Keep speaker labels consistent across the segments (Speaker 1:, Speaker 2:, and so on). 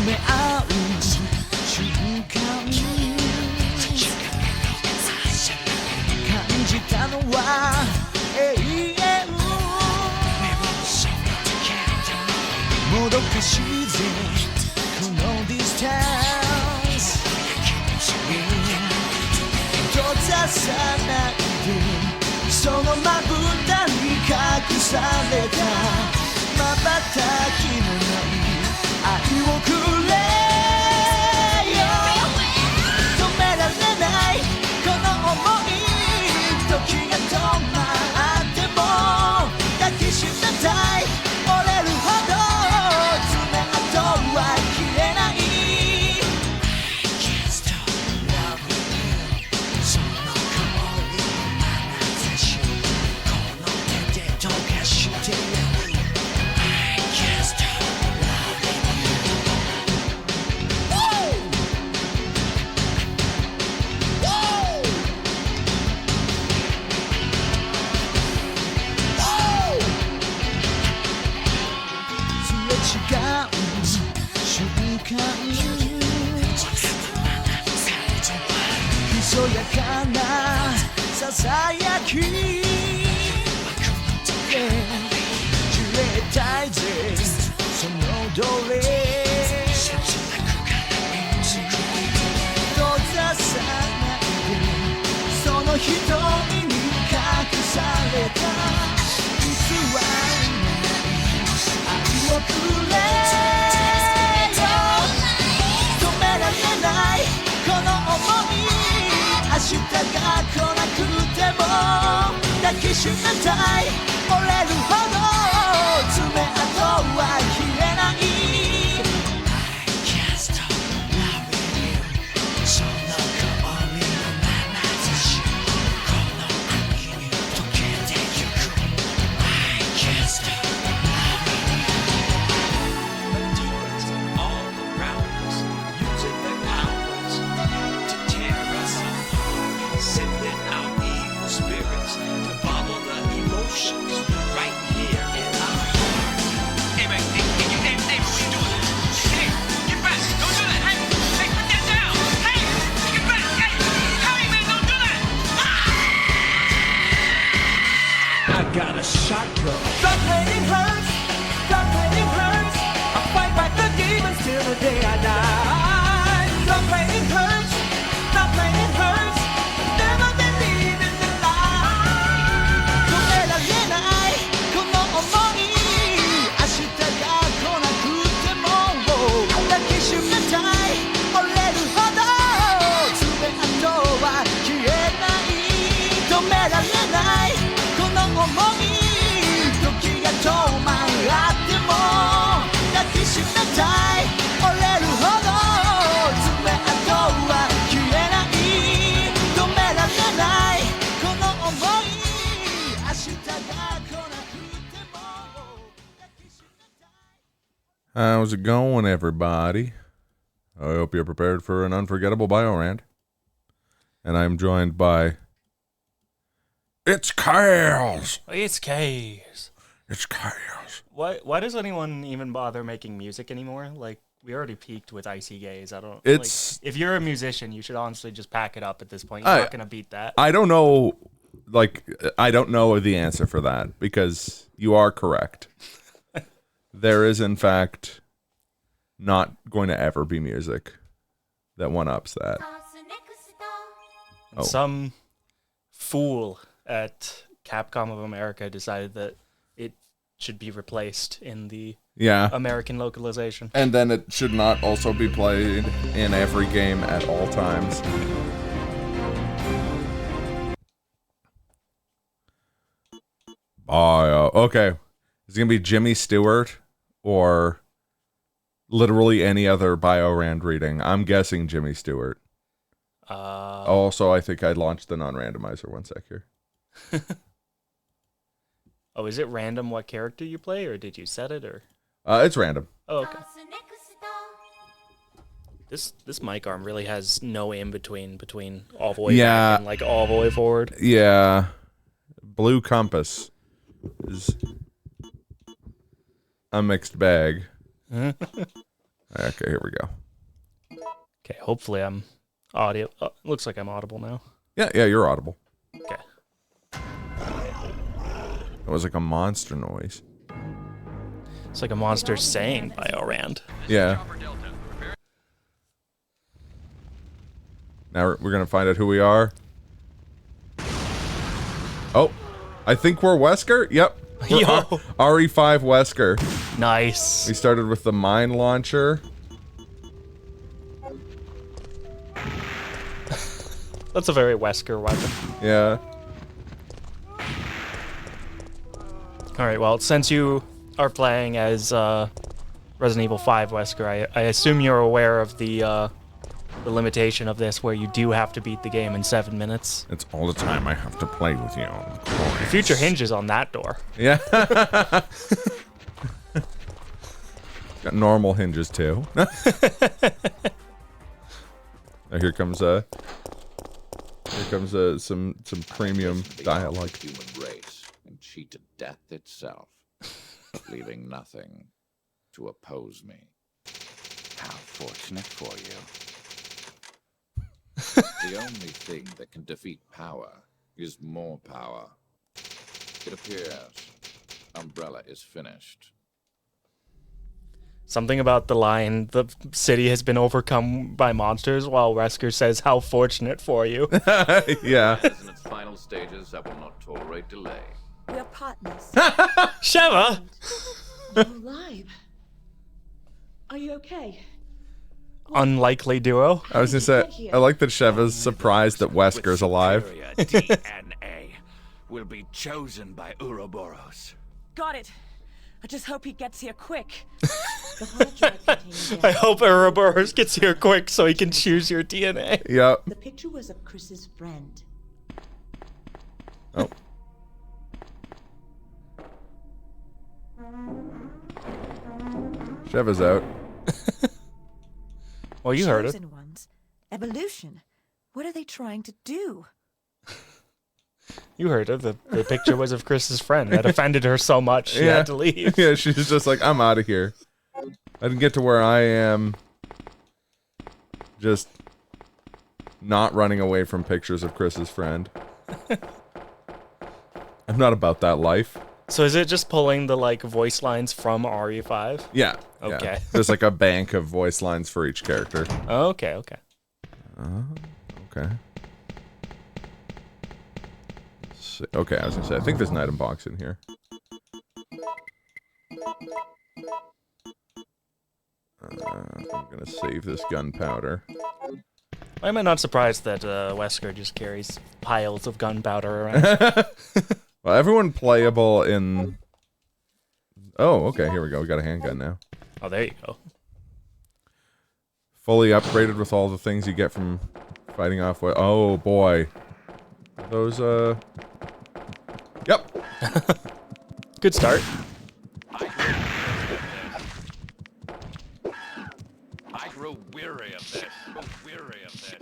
Speaker 1: め合う瞬間感じたのは永遠もどかしいぜこのディスタンス閉ざさないでそのまぶたに隠された瞬きのない愛をくれよ止められないこの想い時が止まっても抱きしめたい折れるほど爪痕は消えないその香りの眼差しこの手で溶かしてやるひそやかなささやき揺れたいぜそのどれ閉ざさないでその瞳に隠された偽りのない愛をくれ明日が来なくても抱きしめたい折れるほど爪痕は消えない I can't stop loving you その香りの眼差しこの秋に溶けてゆく I can't stop loving you Demons all around us using their powers to tear us apart sending out evil spirits to bottle the emotions right here in our heart. Hey, man, hey, what you doing? Hey, get back! Don't do that! Hey, put that down! Hey, get back! Hey, man, don't do that! I got a shotgun. Stop playing hurts. Stop playing hurts. I fight back the demons till the day I die. Stop playing hurts. Stop playing hurts. Never believe in the lie. 止められないこの想い明日が来なくても抱きしめたい折れるほど爪痕は消えない止められないこの想い時が止まっても抱きしめたい折れるほど爪痕は消えない止められないこの想い明日が来なくても抱きしめたい
Speaker 2: How's it going, everybody? I hope you're prepared for an unforgettable Biorand. And I'm joined by... It's Chaos!
Speaker 3: It's K's.
Speaker 2: It's Chaos.
Speaker 3: Why does anyone even bother making music anymore? Like, we already peaked with Icy Gaze. I don't...
Speaker 2: It's...
Speaker 3: Like, if you're a musician, you should honestly just pack it up at this point. You're not going to beat that.
Speaker 2: I don't know... I don't know the answer for that, because you are correct. There is, in fact, not going to ever be music that one-ups that.
Speaker 3: And some fool at Capcom of America decided that it should be replaced in the
Speaker 2: Yeah.
Speaker 3: American localization.
Speaker 2: And then it should not also be played in every game at all times. Okay. Is it going to be Jimmy Stewart or literally any other Biorand reading? I'm guessing Jimmy Stewart. Also, I think I launched the non-randomizer. 1 sec here.
Speaker 3: Oh, is it random what character you play, or did you set it, or?
Speaker 2: It's random.
Speaker 3: Oh, okay. This mic arm really has no in-between all the way back and, like, all the way forward.
Speaker 2: Yeah. Blue Compass is a mixed bag. I Okay, here we go.
Speaker 3: Okay, hopefully I'm audio. Looks like I'm audible now.
Speaker 2: Yeah, you're audible.
Speaker 3: Okay.
Speaker 2: It was like a monster noise.
Speaker 3: It's like a monster saying Biorand.
Speaker 2: Yeah. Now we're gonna find out who we are. Oh, I think we're Wesker. Yep. We're
Speaker 3: Yo.
Speaker 2: RE5 Wesker.
Speaker 3: Nice.
Speaker 2: We started with the mine launcher.
Speaker 3: That's a very Wesker weapon.
Speaker 2: Yeah.
Speaker 3: Alright, well, since you are playing as Resident Evil 5 Wesker, I assume you're aware of the limitation of this, where you do have to beat the game in 7 minutes.
Speaker 2: It's all the time I have to play with you.
Speaker 3: The future hinges on that door.
Speaker 2: Yeah. Got normal hinges too. Now here comes some premium dialogue.
Speaker 4: Human race and cheat to death itself, leaving nothing to oppose me. How fortunate for you. The only thing that can defeat power is more power. It appears Umbrella is finished.
Speaker 3: Something about the line, the city has been overcome by monsters, while Wesker says, how fortunate for you.
Speaker 2: Yeah.
Speaker 4: As in its final stages, I will not tolerate delay.
Speaker 5: We're partners.
Speaker 3: Sheva!
Speaker 5: You're alive. Are you okay?
Speaker 3: Unlikely duo.
Speaker 2: I was gonna say, I like that Sheva's surprised that Wesker's alive.
Speaker 6: DNA will be chosen by Ouroboros.
Speaker 5: Got it. I just hope he gets here quick. The hard drive containing
Speaker 3: I hope Ouroboros gets here quick so he can choose your DNA.
Speaker 2: Yep.
Speaker 5: The picture was of Chris's friend.
Speaker 2: Oh. Sheva's out.
Speaker 3: Well, you heard it.
Speaker 5: Chosen ones. Evolution. What are they trying to do?
Speaker 3: You heard it. The picture was of Chris's friend. That offended her so much she had to leave.
Speaker 2: Yeah, she's just like, I'm out of here. I didn't get to where I am. Just not running away from pictures of Chris's friend. I'm not about that life.
Speaker 3: So is it just pulling the like voice lines from RE5?
Speaker 2: Yeah.
Speaker 3: Okay.
Speaker 2: Yeah. There's like a bank of voice lines for each character.
Speaker 3: Oh, okay, okay.
Speaker 2: Okay. Okay, I was gonna say, I think there's an item box in here. I'm gonna save this gunpowder.
Speaker 3: Why am I not surprised that Wesker just carries piles of gunpowder around?
Speaker 2: Well, everyone playable in... Oh, okay, here we go. We got a handgun now.
Speaker 3: Oh, there you go.
Speaker 2: Fully upgraded with all the things you get from fighting off... Oh, boy. Those, Yep.
Speaker 3: Good start.
Speaker 6: I grow weary of this. Weary of this.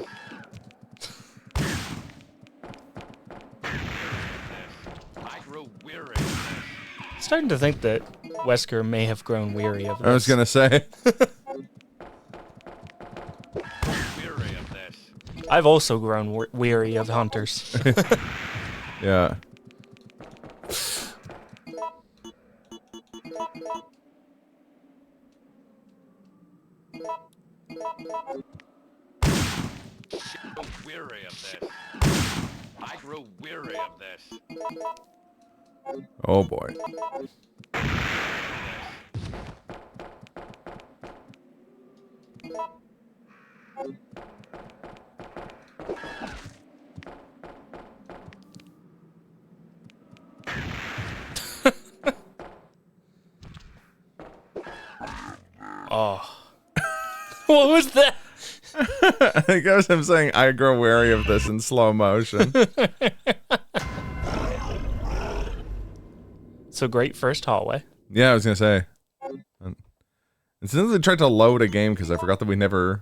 Speaker 6: I grow weary of this.
Speaker 3: Starting to think that Wesker may have grown weary of this.
Speaker 2: I was gonna say.
Speaker 6: Weary of this.
Speaker 3: I've also grown weary of hunters.
Speaker 2: Yeah.
Speaker 6: Weary of this. I grow weary of this.
Speaker 2: Oh, boy.
Speaker 3: Oh. What was that?
Speaker 2: I think I was him saying, I grow wary of this in slow motion.
Speaker 3: So great first hallway.
Speaker 2: Yeah, I was gonna say. And since I tried to load a game because I forgot that we never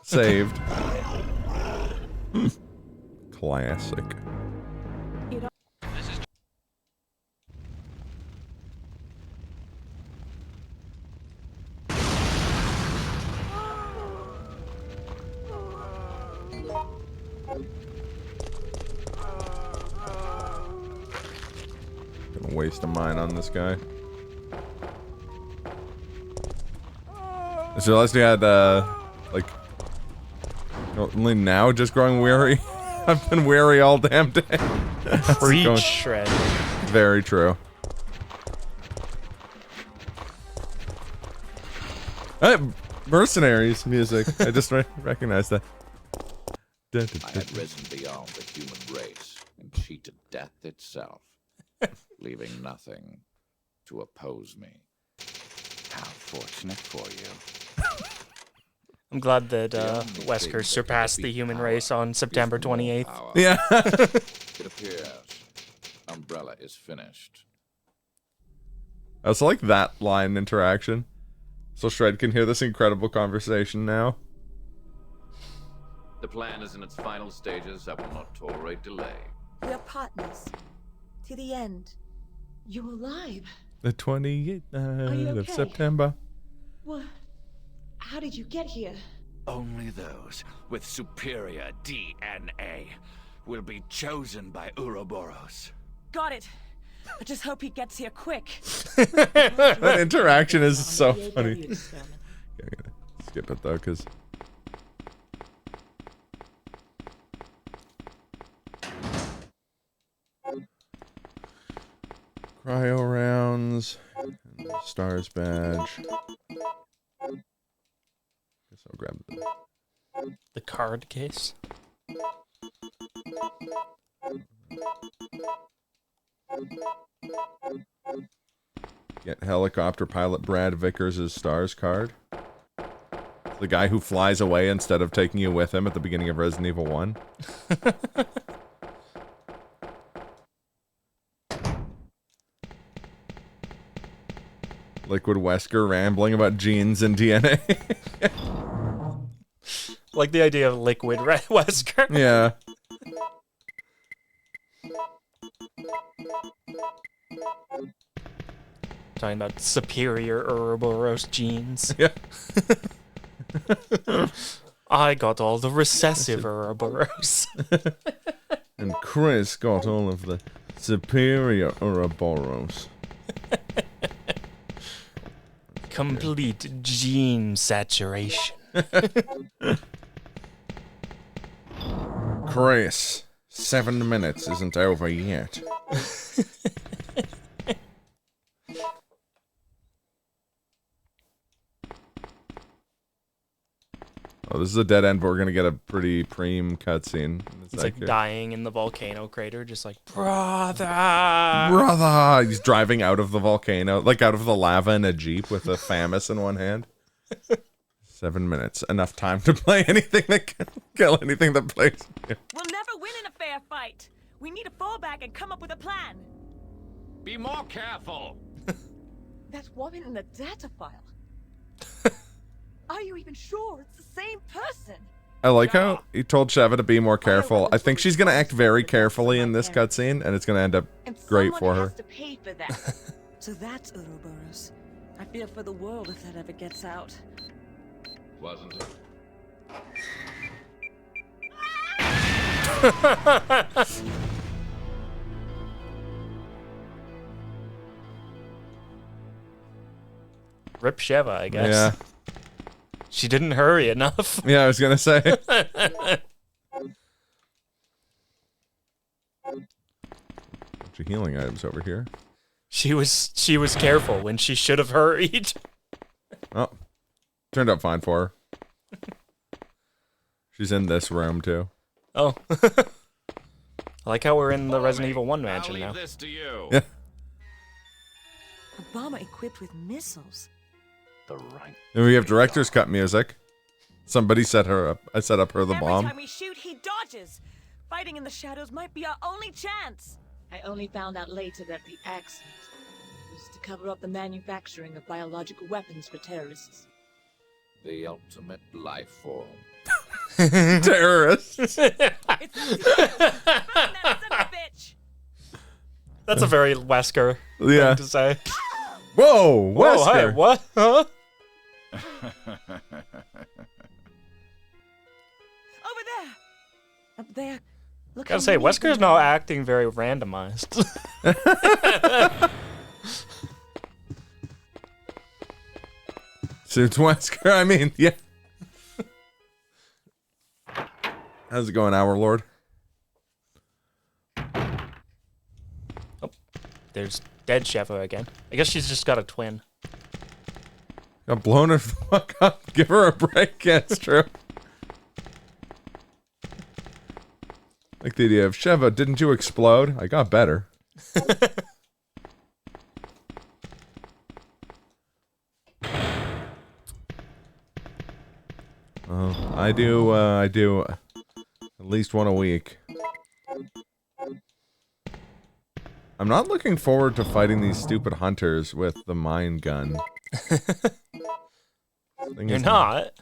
Speaker 2: saved. Classic. waste a mine on this guy. So unless we had, like, only now just growing weary? I've been weary all damn day.
Speaker 3: Preach, Shred.
Speaker 2: Very true. Mercenaries music. I just recognized that.
Speaker 4: I had risen beyond the human race and cheated death itself, leaving nothing to oppose me. How fortunate for you.
Speaker 3: I'm glad that Wesker surpassed the human race on September 28th.
Speaker 2: Yeah.
Speaker 4: It appears Umbrella is finished.
Speaker 2: I also like that line interaction. So Shred can hear this incredible conversation now.
Speaker 6: The plan is in its final stages. I will not tolerate delay.
Speaker 5: We're partners. To the end. You're alive.
Speaker 2: The 28th
Speaker 5: Are you
Speaker 2: of
Speaker 5: okay?
Speaker 2: September.
Speaker 5: What? How did you get here?
Speaker 6: Only those with superior DNA will be chosen by Ouroboros.
Speaker 5: Got it. I just hope he gets here quick.
Speaker 2: That interaction is so
Speaker 5: VAW
Speaker 2: funny.
Speaker 5: experiment.
Speaker 2: Okay, I'm gonna skip it though, because cryo rounds and the stars badge. Guess I'll grab
Speaker 3: The card case.
Speaker 2: get helicopter pilot Brad Vickers' stars card. The guy who flies away instead of taking you with him at the beginning of Resident Evil 1. Liquid Wesker rambling about genes and DNA.
Speaker 3: Like the idea of liquid Wesker.
Speaker 2: Yeah.
Speaker 3: Talking about superior Ouroboros genes.
Speaker 2: Yeah.
Speaker 3: I got all the recessive Ouroboros.
Speaker 2: And Chris got all of the superior Ouroboros.
Speaker 3: Complete gene saturation.
Speaker 2: Chris, 7 minutes isn't over yet. Oh, this is a dead end, but we're gonna get a pretty preem cutscene.
Speaker 3: He's like dying in the volcano crater, just like, brother.
Speaker 2: Brother! He's driving out of the volcano, like out of the lava in a Jeep with a FAMAS in one hand. 7 minutes. Enough time to play anything that can kill anything that plays.
Speaker 5: We'll never win in a fair fight. We need to fall back and come up with a plan.
Speaker 6: Be more careful.
Speaker 5: That woman in the data file. Are you even sure it's the same person?
Speaker 2: I like how he told Sheva to be more careful. I think she's gonna act very carefully in this cutscene, and it's gonna end up
Speaker 5: And
Speaker 2: great for
Speaker 5: someone
Speaker 2: her.
Speaker 5: has to pay for that. So that's Ouroboros. I fear for the world if that ever gets out.
Speaker 4: Wasn't it?
Speaker 3: Rip Sheva, I guess.
Speaker 2: Yeah.
Speaker 3: She didn't hurry enough.
Speaker 2: Yeah, I was gonna say. Bunch of healing items over here.
Speaker 3: She was careful when she should have hurried.
Speaker 2: Oh, turned out fine for her. She's in this room too.
Speaker 3: Oh. I like how we're in the Resident Evil 1 mansion
Speaker 6: I'll
Speaker 3: now.
Speaker 6: leave this to you.
Speaker 2: Yeah.
Speaker 5: A bomber equipped with missiles.
Speaker 6: The right.
Speaker 2: And we have director's cut music. Somebody set her up. I set up her the
Speaker 5: Every
Speaker 2: bomb.
Speaker 5: time we shoot, he dodges. Fighting in the shadows might be our only chance. I only found out later that the accident was to cover up the manufacturing of biological weapons for terrorists.
Speaker 4: The ultimate life form.
Speaker 2: Terrorists.
Speaker 5: It's that son of a bitch.
Speaker 3: That's a very Wesker
Speaker 2: Yeah.
Speaker 3: thing to say.
Speaker 2: Whoa,
Speaker 3: Whoa, hey,
Speaker 2: Wesker.
Speaker 3: what? Huh?
Speaker 5: Over there. Up there. Look.
Speaker 3: Gotta
Speaker 5: how
Speaker 3: say,
Speaker 5: many of
Speaker 3: Wesker's
Speaker 5: them
Speaker 3: now
Speaker 5: are.
Speaker 3: acting very randomized.
Speaker 2: Suits Wesker, I mean, yeah. How's it going, Our Lord?
Speaker 3: Oh, there's dead Sheva again. I guess she's just got a twin.
Speaker 2: Got blown her the fuck up. Give her a break. Yeah, it's true. Like the idea of, Sheva, didn't you explode? I got better. I do at least one a week. I'm not looking forward to fighting these stupid hunters with the mine gun.
Speaker 3: You're not?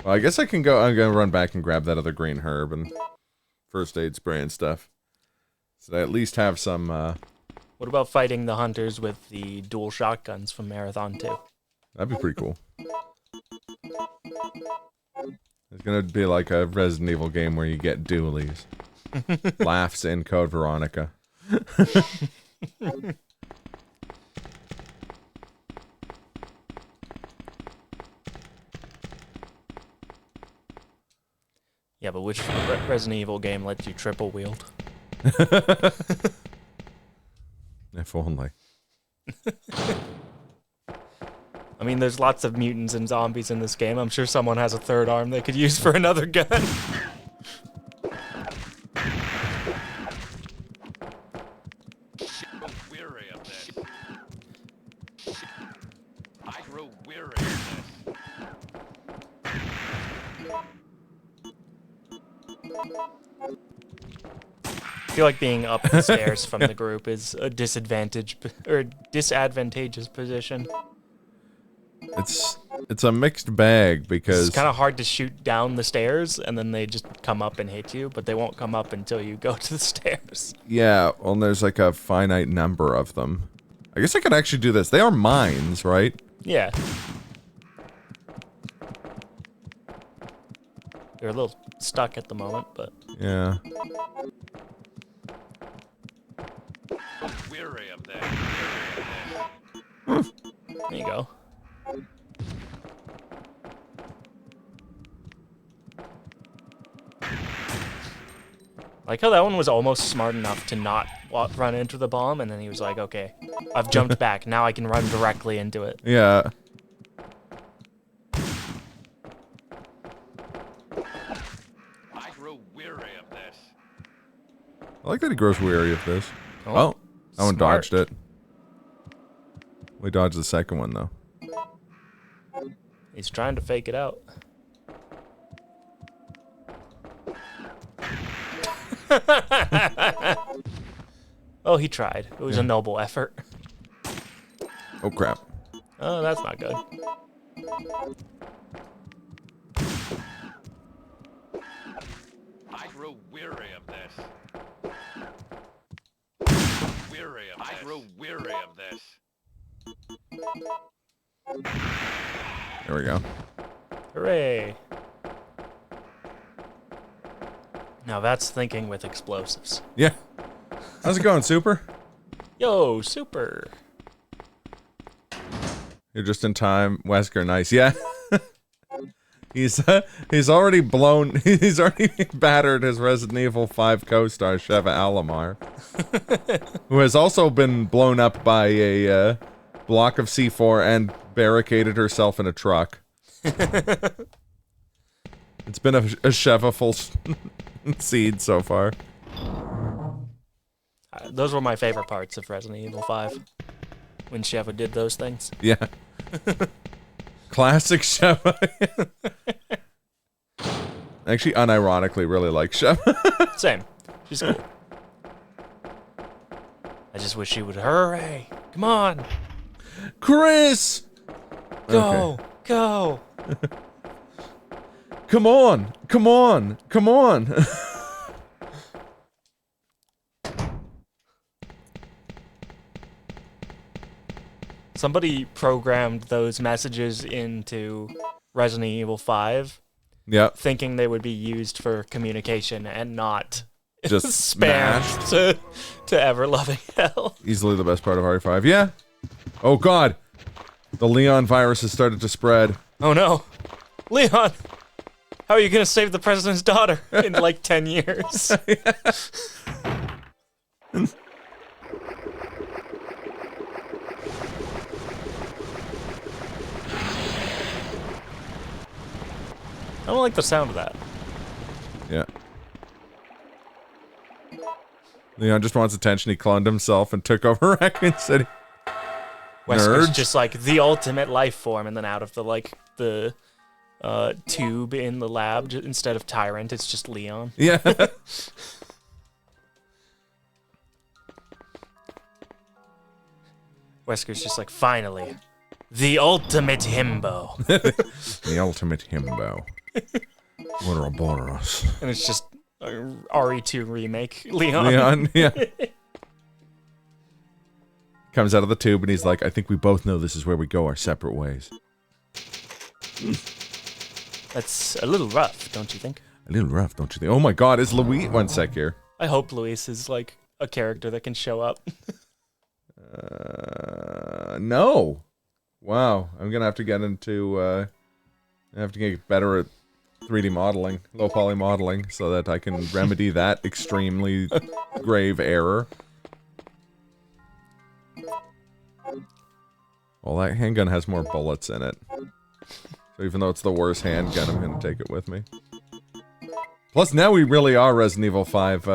Speaker 2: Well, I guess I can go. I'm gonna run back and grab that other green herb and first aid spray and stuff. So I at least have some,
Speaker 3: What about fighting the hunters with the dual shotguns from Marathon 2?
Speaker 2: That'd be pretty cool. It's gonna be like a Resident Evil game where you get dualies. Laughs in Code Veronica.
Speaker 3: Yeah, but which Resident Evil game lets you triple wield?
Speaker 2: If only.
Speaker 3: I mean, there's lots of mutants and zombies in this game. I'm sure someone has a third arm they could use for another gun.
Speaker 6: I'm weary of this. I grow weary of this.
Speaker 3: I feel like being up the stairs from the group is a disadvantageous position.
Speaker 2: It's a mixed bag because
Speaker 3: It's kind of hard to shoot down the stairs and then they just come up and hit you, but they won't come up until you go to the stairs.
Speaker 2: yeah, well, there's like a finite number of them. I guess I could actually do this. They are mines, right?
Speaker 3: Yeah. They're a little stuck at the moment, but
Speaker 2: Yeah.
Speaker 6: I'm weary of this. Weary of this.
Speaker 3: there you go. I like how that one was almost smart enough to not run into the bomb, and then he was like, okay, I've jumped back. Now I can run directly into it.
Speaker 2: Yeah.
Speaker 6: I grow weary of this.
Speaker 2: I like that he grows weary of this.
Speaker 3: Oh,
Speaker 2: Oh, that one
Speaker 3: smart.
Speaker 2: dodged it. We dodged the second one, though.
Speaker 3: He's trying to fake it out. Oh, he tried. It was a noble effort.
Speaker 2: Oh, crap.
Speaker 3: Oh, that's not good.
Speaker 6: I grow weary of this. Weary of this. I grow weary of this.
Speaker 2: There we go.
Speaker 3: Hooray. Now that's thinking with explosives.
Speaker 2: Yeah. How's it going, Super?
Speaker 3: Yo, super.
Speaker 2: You're just in time. Wesker, nice. Yeah. He's already blown. He's already battered his Resident Evil 5 co-star Sheva Alomar, who has also been blown up by a block of C4 and barricaded herself in a truck. It's been a Sheva full seed so far.
Speaker 3: Those were my favorite parts of Resident Evil 5. When Sheva did those things.
Speaker 2: Yeah. Classic Sheva. I actually unironically really like Sheva.
Speaker 3: Same. She's cool. I just wish she would hurry. Come on.
Speaker 2: Chris!
Speaker 3: Go.
Speaker 2: Okay.
Speaker 3: Go.
Speaker 2: Come on! Come on! Come on!
Speaker 3: Somebody programmed those messages into Resident Evil 5
Speaker 2: Yep.
Speaker 3: thinking they would be used for communication and not
Speaker 2: Just
Speaker 3: spammed to ever loving hell.
Speaker 2: Easily the best part of RE5. Yeah. Oh god. The Leon virus has started to spread.
Speaker 3: Oh no. Leon! How are you gonna save the president's daughter in like 10 years? I don't like the sound of that.
Speaker 2: Yeah. Leon just wants attention. He cloned himself and took over Raccoon City.
Speaker 3: Wesker's
Speaker 2: Nerds.
Speaker 3: just like the ultimate life form, and then out of the tube in the lab, instead of Tyrant, it's just Leon.
Speaker 2: Yeah.
Speaker 3: Wesker's just like, finally, the ultimate himbo.
Speaker 2: The ultimate himbo. Ouroboros.
Speaker 3: And it's just RE2 remake Leon.
Speaker 2: Leon, yeah. Comes out of the tube and he's like, I think we both know this is where we go our separate ways.
Speaker 3: That's a little rough, don't you think?
Speaker 2: A little rough, don't you think? Oh my god, is Luis... One sec here.
Speaker 3: I hope Luis is like a character that can show up.
Speaker 2: No. Wow, I'm gonna have to get into, I have to get better at 3D modeling, low poly modeling, so that I can remedy that extremely grave error. Well, that handgun has more bullets in it. So even though it's the worst handgun, I'm gonna take it with me. Plus, now we really are Resident Evil 5,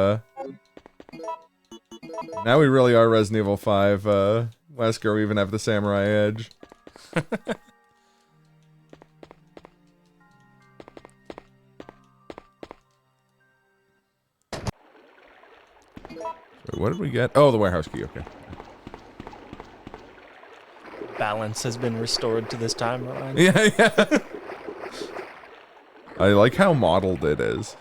Speaker 2: now we really are Resident Evil 5, Wesker, we even have the samurai edge. Wait, what did we get? Oh, the warehouse key, okay.
Speaker 3: Balance has been restored to this time, Ryan.
Speaker 2: Yeah, yeah. I like how modeled it is.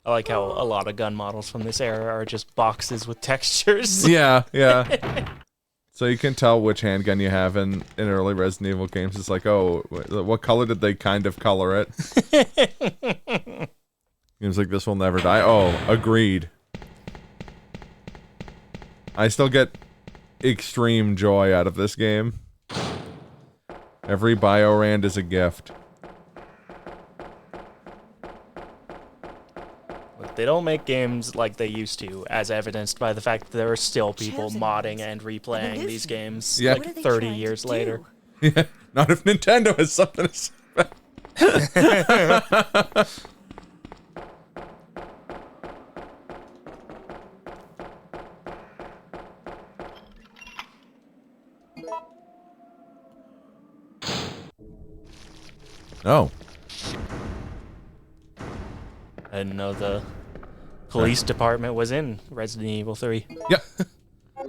Speaker 3: I like how a lot of gun models from this era are just boxes with textures.
Speaker 2: Yeah, yeah. So you can tell which handgun you have in early Resident Evil games. It's like, oh, what color did they kind of color it? Seems like this will never die. Oh, agreed. I still get extreme joy out of this game. Every Biorand is a gift.
Speaker 3: But they don't make games like they used to, as evidenced by the fact that there are still people
Speaker 5: Chosen
Speaker 3: modding
Speaker 5: ones.
Speaker 3: and replaying these games
Speaker 2: Yeah.
Speaker 3: like
Speaker 5: What are they
Speaker 3: 30
Speaker 5: trying to
Speaker 3: years
Speaker 5: do?
Speaker 3: later.
Speaker 2: Yeah, not if Nintendo has something to say. Oh.
Speaker 3: I didn't know the police department was in Resident Evil 3.
Speaker 2: Yeah.
Speaker 3: I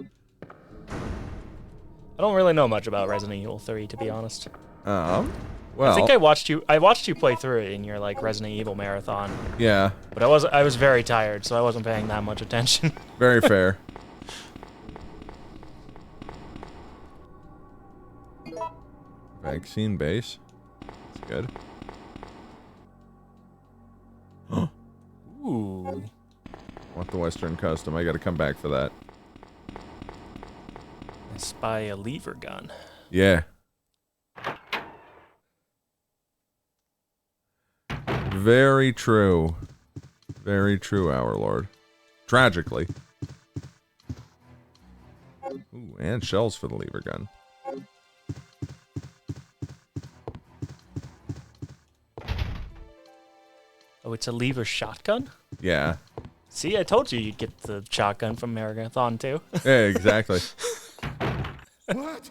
Speaker 3: don't really know much about Resident Evil 3, to be honest.
Speaker 2: Well.
Speaker 3: I think I watched you play through it in your like Resident Evil marathon,
Speaker 2: Yeah.
Speaker 3: but I was very tired, so I wasn't paying that much attention.
Speaker 2: Very fair. Vaccine base. That's good.
Speaker 3: Ooh.
Speaker 2: Want the Western custom. I gotta come back for that.
Speaker 3: I spy a lever gun.
Speaker 2: Yeah. Very true. Very true, Our Lord. Tragically. Ooh, and shells for the lever gun.
Speaker 3: Oh, it's a lever shotgun?
Speaker 2: Yeah.
Speaker 3: See, I told you you'd get the shotgun from Marathon too.
Speaker 2: Yeah, exactly.
Speaker 7: What?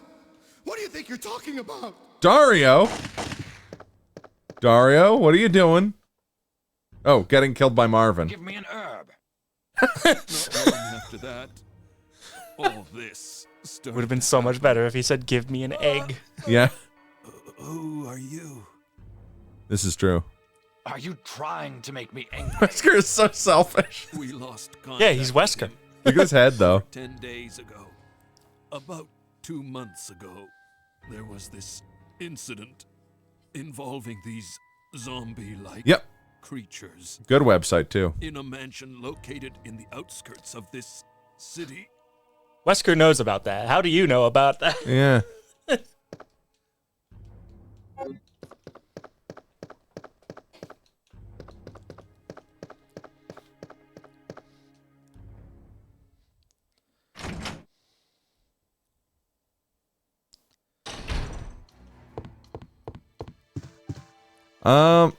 Speaker 7: What do you think you're talking about?
Speaker 2: Dario! Dario, what are you doing? Oh, getting killed by Marvin.
Speaker 6: Give me an herb.
Speaker 7: Not long after that, all this started.
Speaker 3: Would have been so much better if he said, "Give me an egg."
Speaker 2: Yeah,
Speaker 7: Who are you?
Speaker 2: this is true.
Speaker 6: Are you trying to make me angry?
Speaker 2: Wesker is so selfish.
Speaker 7: We lost contact.
Speaker 3: Yeah, he's Wesker.
Speaker 2: Look at his head, though.
Speaker 7: 10 days ago. About 2 months ago, there was this incident involving these zombie-like
Speaker 2: Yep.
Speaker 7: creatures
Speaker 2: Good website, too.
Speaker 7: in a mansion located in the outskirts of this city.
Speaker 3: Wesker knows about that. How do you know about that?
Speaker 2: Yeah.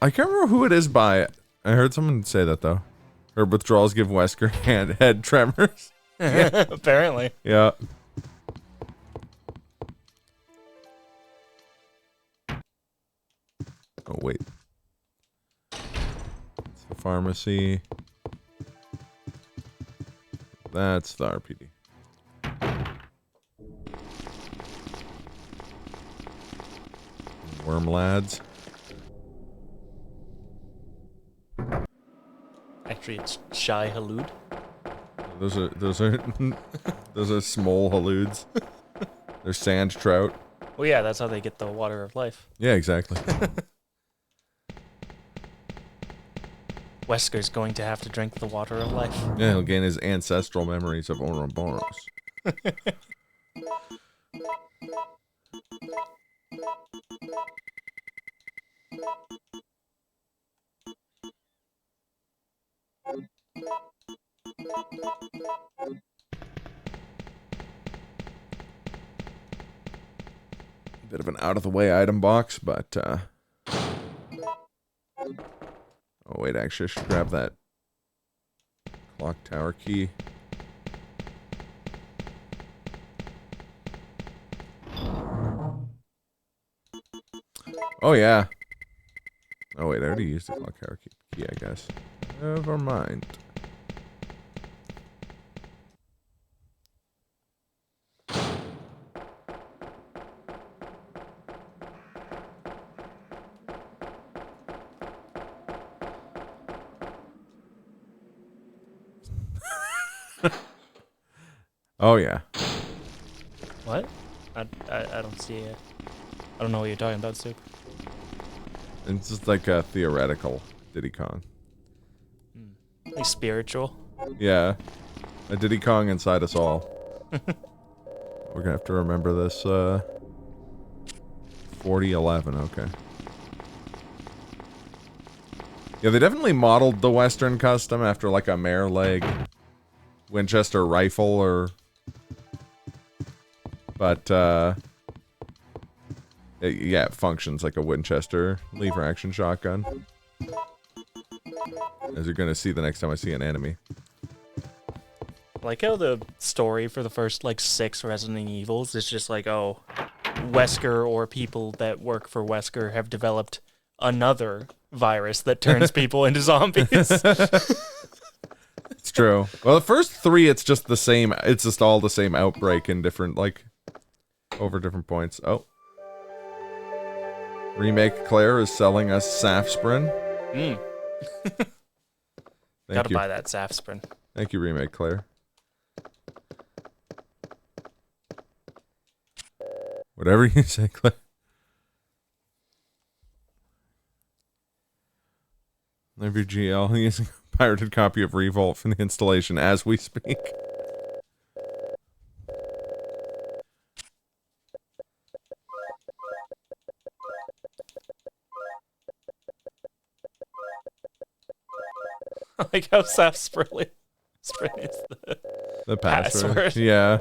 Speaker 2: I can't remember who it is by. I heard someone say that though. Her withdrawals give Wesker head tremors.
Speaker 3: Apparently.
Speaker 2: Yeah. Oh wait. It's the pharmacy. That's the RPD. Worm lads.
Speaker 3: Actually, it's Shai Halud.
Speaker 2: Those are those are small haludes. They're sand trout.
Speaker 3: Well, yeah, that's how they get the water of life.
Speaker 2: Yeah, exactly.
Speaker 3: Wesker's going to have to drink the water of life.
Speaker 2: Yeah, he'll gain his ancestral memories of Ouroboros. Bit of an out-of-the-way item box, but, oh, wait, actually, I should grab that clock tower key. Oh, yeah. Oh, wait, I already used the clock tower key, I guess. Never mind. Oh, yeah.
Speaker 3: What? I don't see it. I don't know what you're talking about, Soup.
Speaker 2: It's just like a theoretical Diddy Kong.
Speaker 3: Like spiritual.
Speaker 2: Yeah. A Diddy Kong inside us all. We're gonna have to remember this, 4011, okay. Yeah, they definitely modeled the Western custom after like a mare leg Winchester rifle or... But, yeah, it functions like a Winchester lever action shotgun. As you're gonna see the next time I see an enemy.
Speaker 3: Like how the story for the first, like, 6 Resident Evils is just like, oh, Wesker or people that work for Wesker have developed another virus that turns people into zombies.
Speaker 2: It's true. Well, the first 3, it's just the same. It's just all the same outbreak in different, like, over different points. Oh. Remake Claire is selling us Safsprin.
Speaker 3: Gotta buy that Safsprin.
Speaker 2: Thank you, Remake Claire. Whatever you say, Claire. Every GL using a pirated copy of Revolt for the installation as we speak.
Speaker 3: I like how Safsprin is
Speaker 2: The password.
Speaker 3: password.
Speaker 2: Yeah.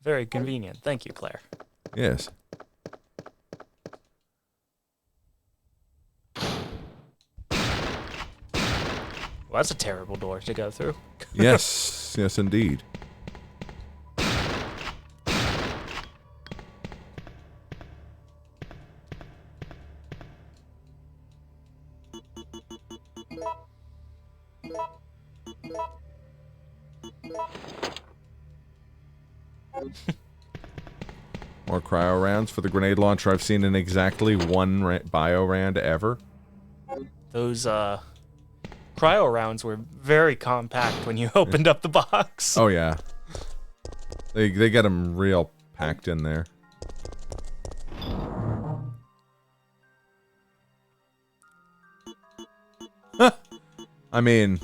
Speaker 3: Very convenient. Thank you, Claire.
Speaker 2: Yes.
Speaker 3: Well, that's a terrible door to go through.
Speaker 2: Yes. Yes, indeed. More cryo rounds for the grenade launcher. I've seen in exactly one Biorand ever.
Speaker 3: Those, cryo rounds were very compact when you opened up the box.
Speaker 2: Oh, yeah. They get them real packed in there. I mean,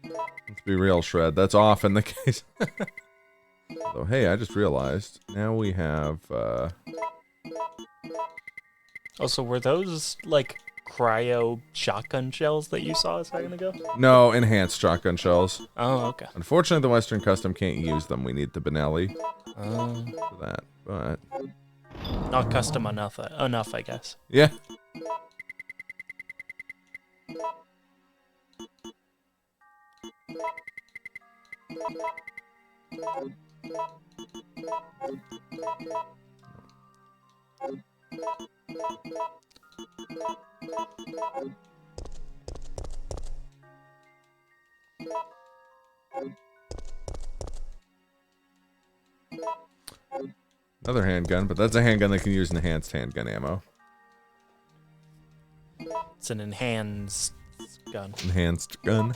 Speaker 2: let's be real, Shred. That's often the case. So, hey, I just realized. Now we have,
Speaker 3: Also, were those, like, cryo shotgun shells that you saw a second ago?
Speaker 2: no, enhanced shotgun shells.
Speaker 3: Oh, okay.
Speaker 2: Unfortunately, the Western Custom can't use them. We need the Benelli
Speaker 3: Oh.
Speaker 2: for that, but...
Speaker 3: Not custom enough, I guess.
Speaker 2: Yeah. Another handgun, but that's a handgun that can use enhanced handgun ammo.
Speaker 3: It's an enhanced gun.
Speaker 2: Enhanced gun.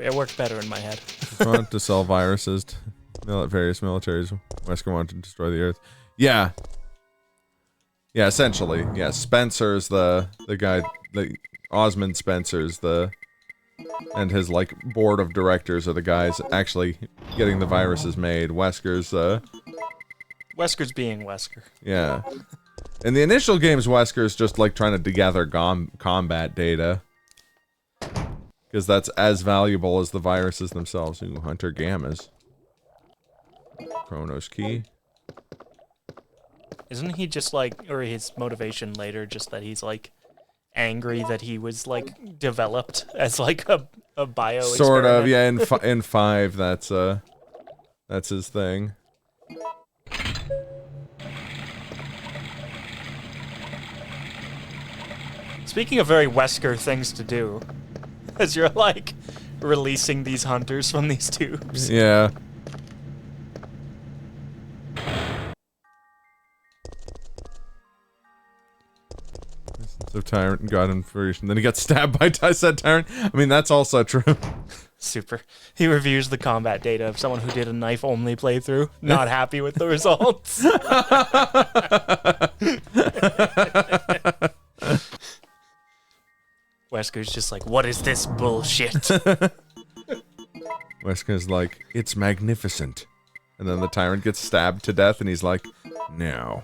Speaker 3: It worked better in my head.
Speaker 2: Want to sell viruses to various militaries. Wesker wanted to destroy the Earth. Yeah. Yeah, essentially. Yeah, Spencer's the guy, Osmond Spencer's and his, like, board of directors are the guys actually getting the viruses made. Wesker's
Speaker 3: Wesker's being Wesker.
Speaker 2: yeah. In the initial games, Wesker's just, like, trying to gather combat data. Because that's as valuable as the viruses themselves. Ooh, Hunter Gammas. Chronos Key.
Speaker 3: Isn't he just like, or his motivation later, just that he's like angry that he was like developed as like a bio
Speaker 2: Sort of,
Speaker 3: experiment?
Speaker 2: yeah. In 5, that's his thing.
Speaker 3: Speaking of very Wesker things to do, as you're like releasing these hunters from these tubes.
Speaker 2: Yeah. So Tyrant got information. Then he got stabbed by said Tyrant. I mean, that's also true.
Speaker 3: Super. He reviews the combat data of someone who did a knife-only playthrough, not happy with the results. Wesker's just like, what is this bullshit?
Speaker 2: Wesker's like, it's magnificent. And then the Tyrant gets stabbed to death, and he's like, no.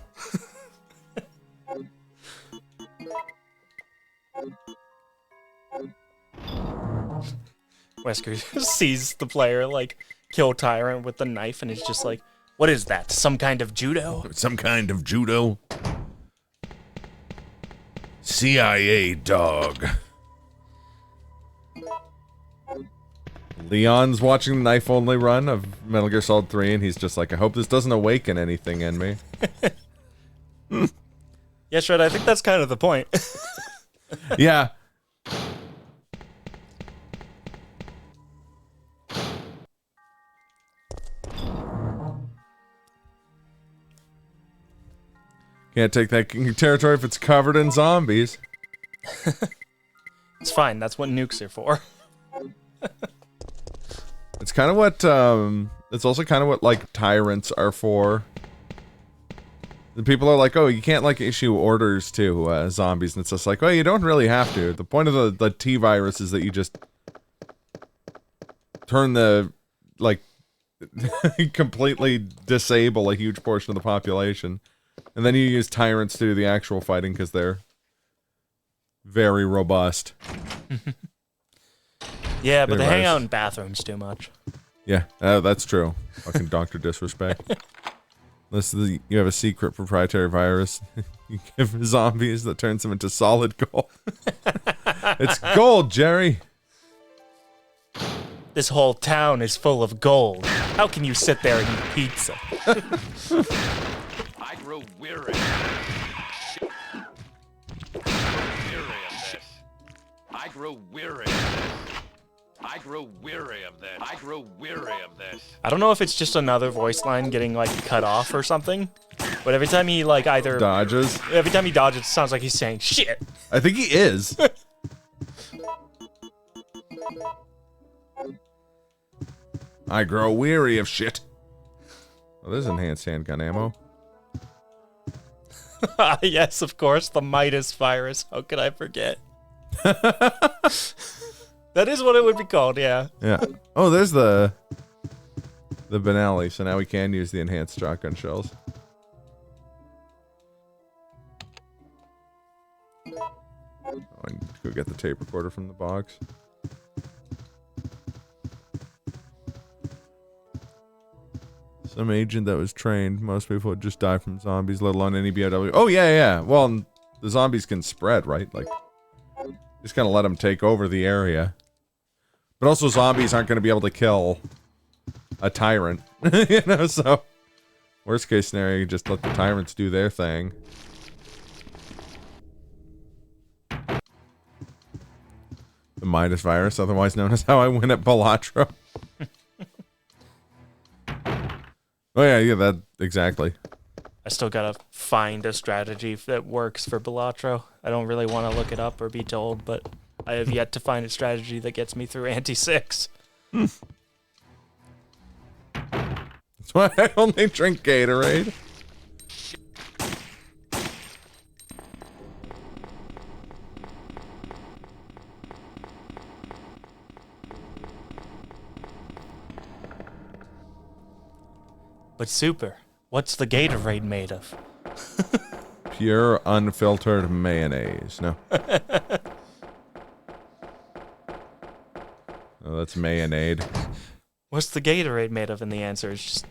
Speaker 3: Wesker sees the player, like, kill Tyrant with the knife, and is just like, what is that? Some kind of judo?
Speaker 2: Some kind of judo. CIA dog. Leon's watching the knife-only run of Metal Gear Solid 3, and he's just like, I hope this doesn't awaken anything in me.
Speaker 3: Yeah, Shred, I think that's kind of the point.
Speaker 2: Yeah. Can't take that territory if it's covered in zombies.
Speaker 3: It's fine, that's what nukes are for.
Speaker 2: It's kind of what, it's also kind of what, like, tyrants are for. The people are like, oh, you can't, like, issue orders to, zombies, and it's just like, well, you don't really have to. The point of the T-virus is that you just turn the, like, completely disable a huge portion of the population. And then you use tyrants to do the actual fighting, because they're very robust.
Speaker 3: Yeah, but they hang
Speaker 2: T-virus.
Speaker 3: out in bathrooms too much.
Speaker 2: Yeah, that's true. Fucking Dr. Disrespect. Unless you have a secret proprietary virus you give zombies that turns them into solid gold. It's gold, Jerry!
Speaker 3: This whole town is full of gold. How can you sit there and eat pizza?
Speaker 6: I grow weary. Weary of this. I grow weary of this. I grow weary of this. I grow weary of this.
Speaker 3: I don't know if it's just another voice line getting, like, cut off or something, but every time he, like,
Speaker 2: Dodges.
Speaker 3: Every time he dodges, it sounds like he's saying, shit!
Speaker 2: I think he is. I grow weary of shit. Oh, there's enhanced handgun ammo.
Speaker 3: Yes, of course, the Midas virus. How could I forget? That is what it would be called, yeah.
Speaker 2: Yeah. Oh, there's the Benelli, so now we can use the enhanced shotgun shells. Oh, I need to go get the tape recorder from the box. Some agent that was trained. Most people would just die from zombies, let alone any BOW. Oh, yeah, yeah. Well, the zombies can spread, right? Like, just gotta let them take over the area. But also, zombies aren't gonna be able to kill a tyrant. You know, so... Worst case scenario, you just let the tyrants do their thing. The Midas virus, otherwise known as how I win at Balatro. Oh yeah, that exactly.
Speaker 3: I still gotta find a strategy that works for Balatro. I don't really want to look it up or be told, but I have yet to find a strategy that gets me through anti-6.
Speaker 2: That's why I only drink Gatorade.
Speaker 3: But super, what's the Gatorade made of?
Speaker 2: Pure, unfiltered mayonnaise. No. Oh, that's mayonnaise.
Speaker 3: What's the Gatorade made of? And the answer is just,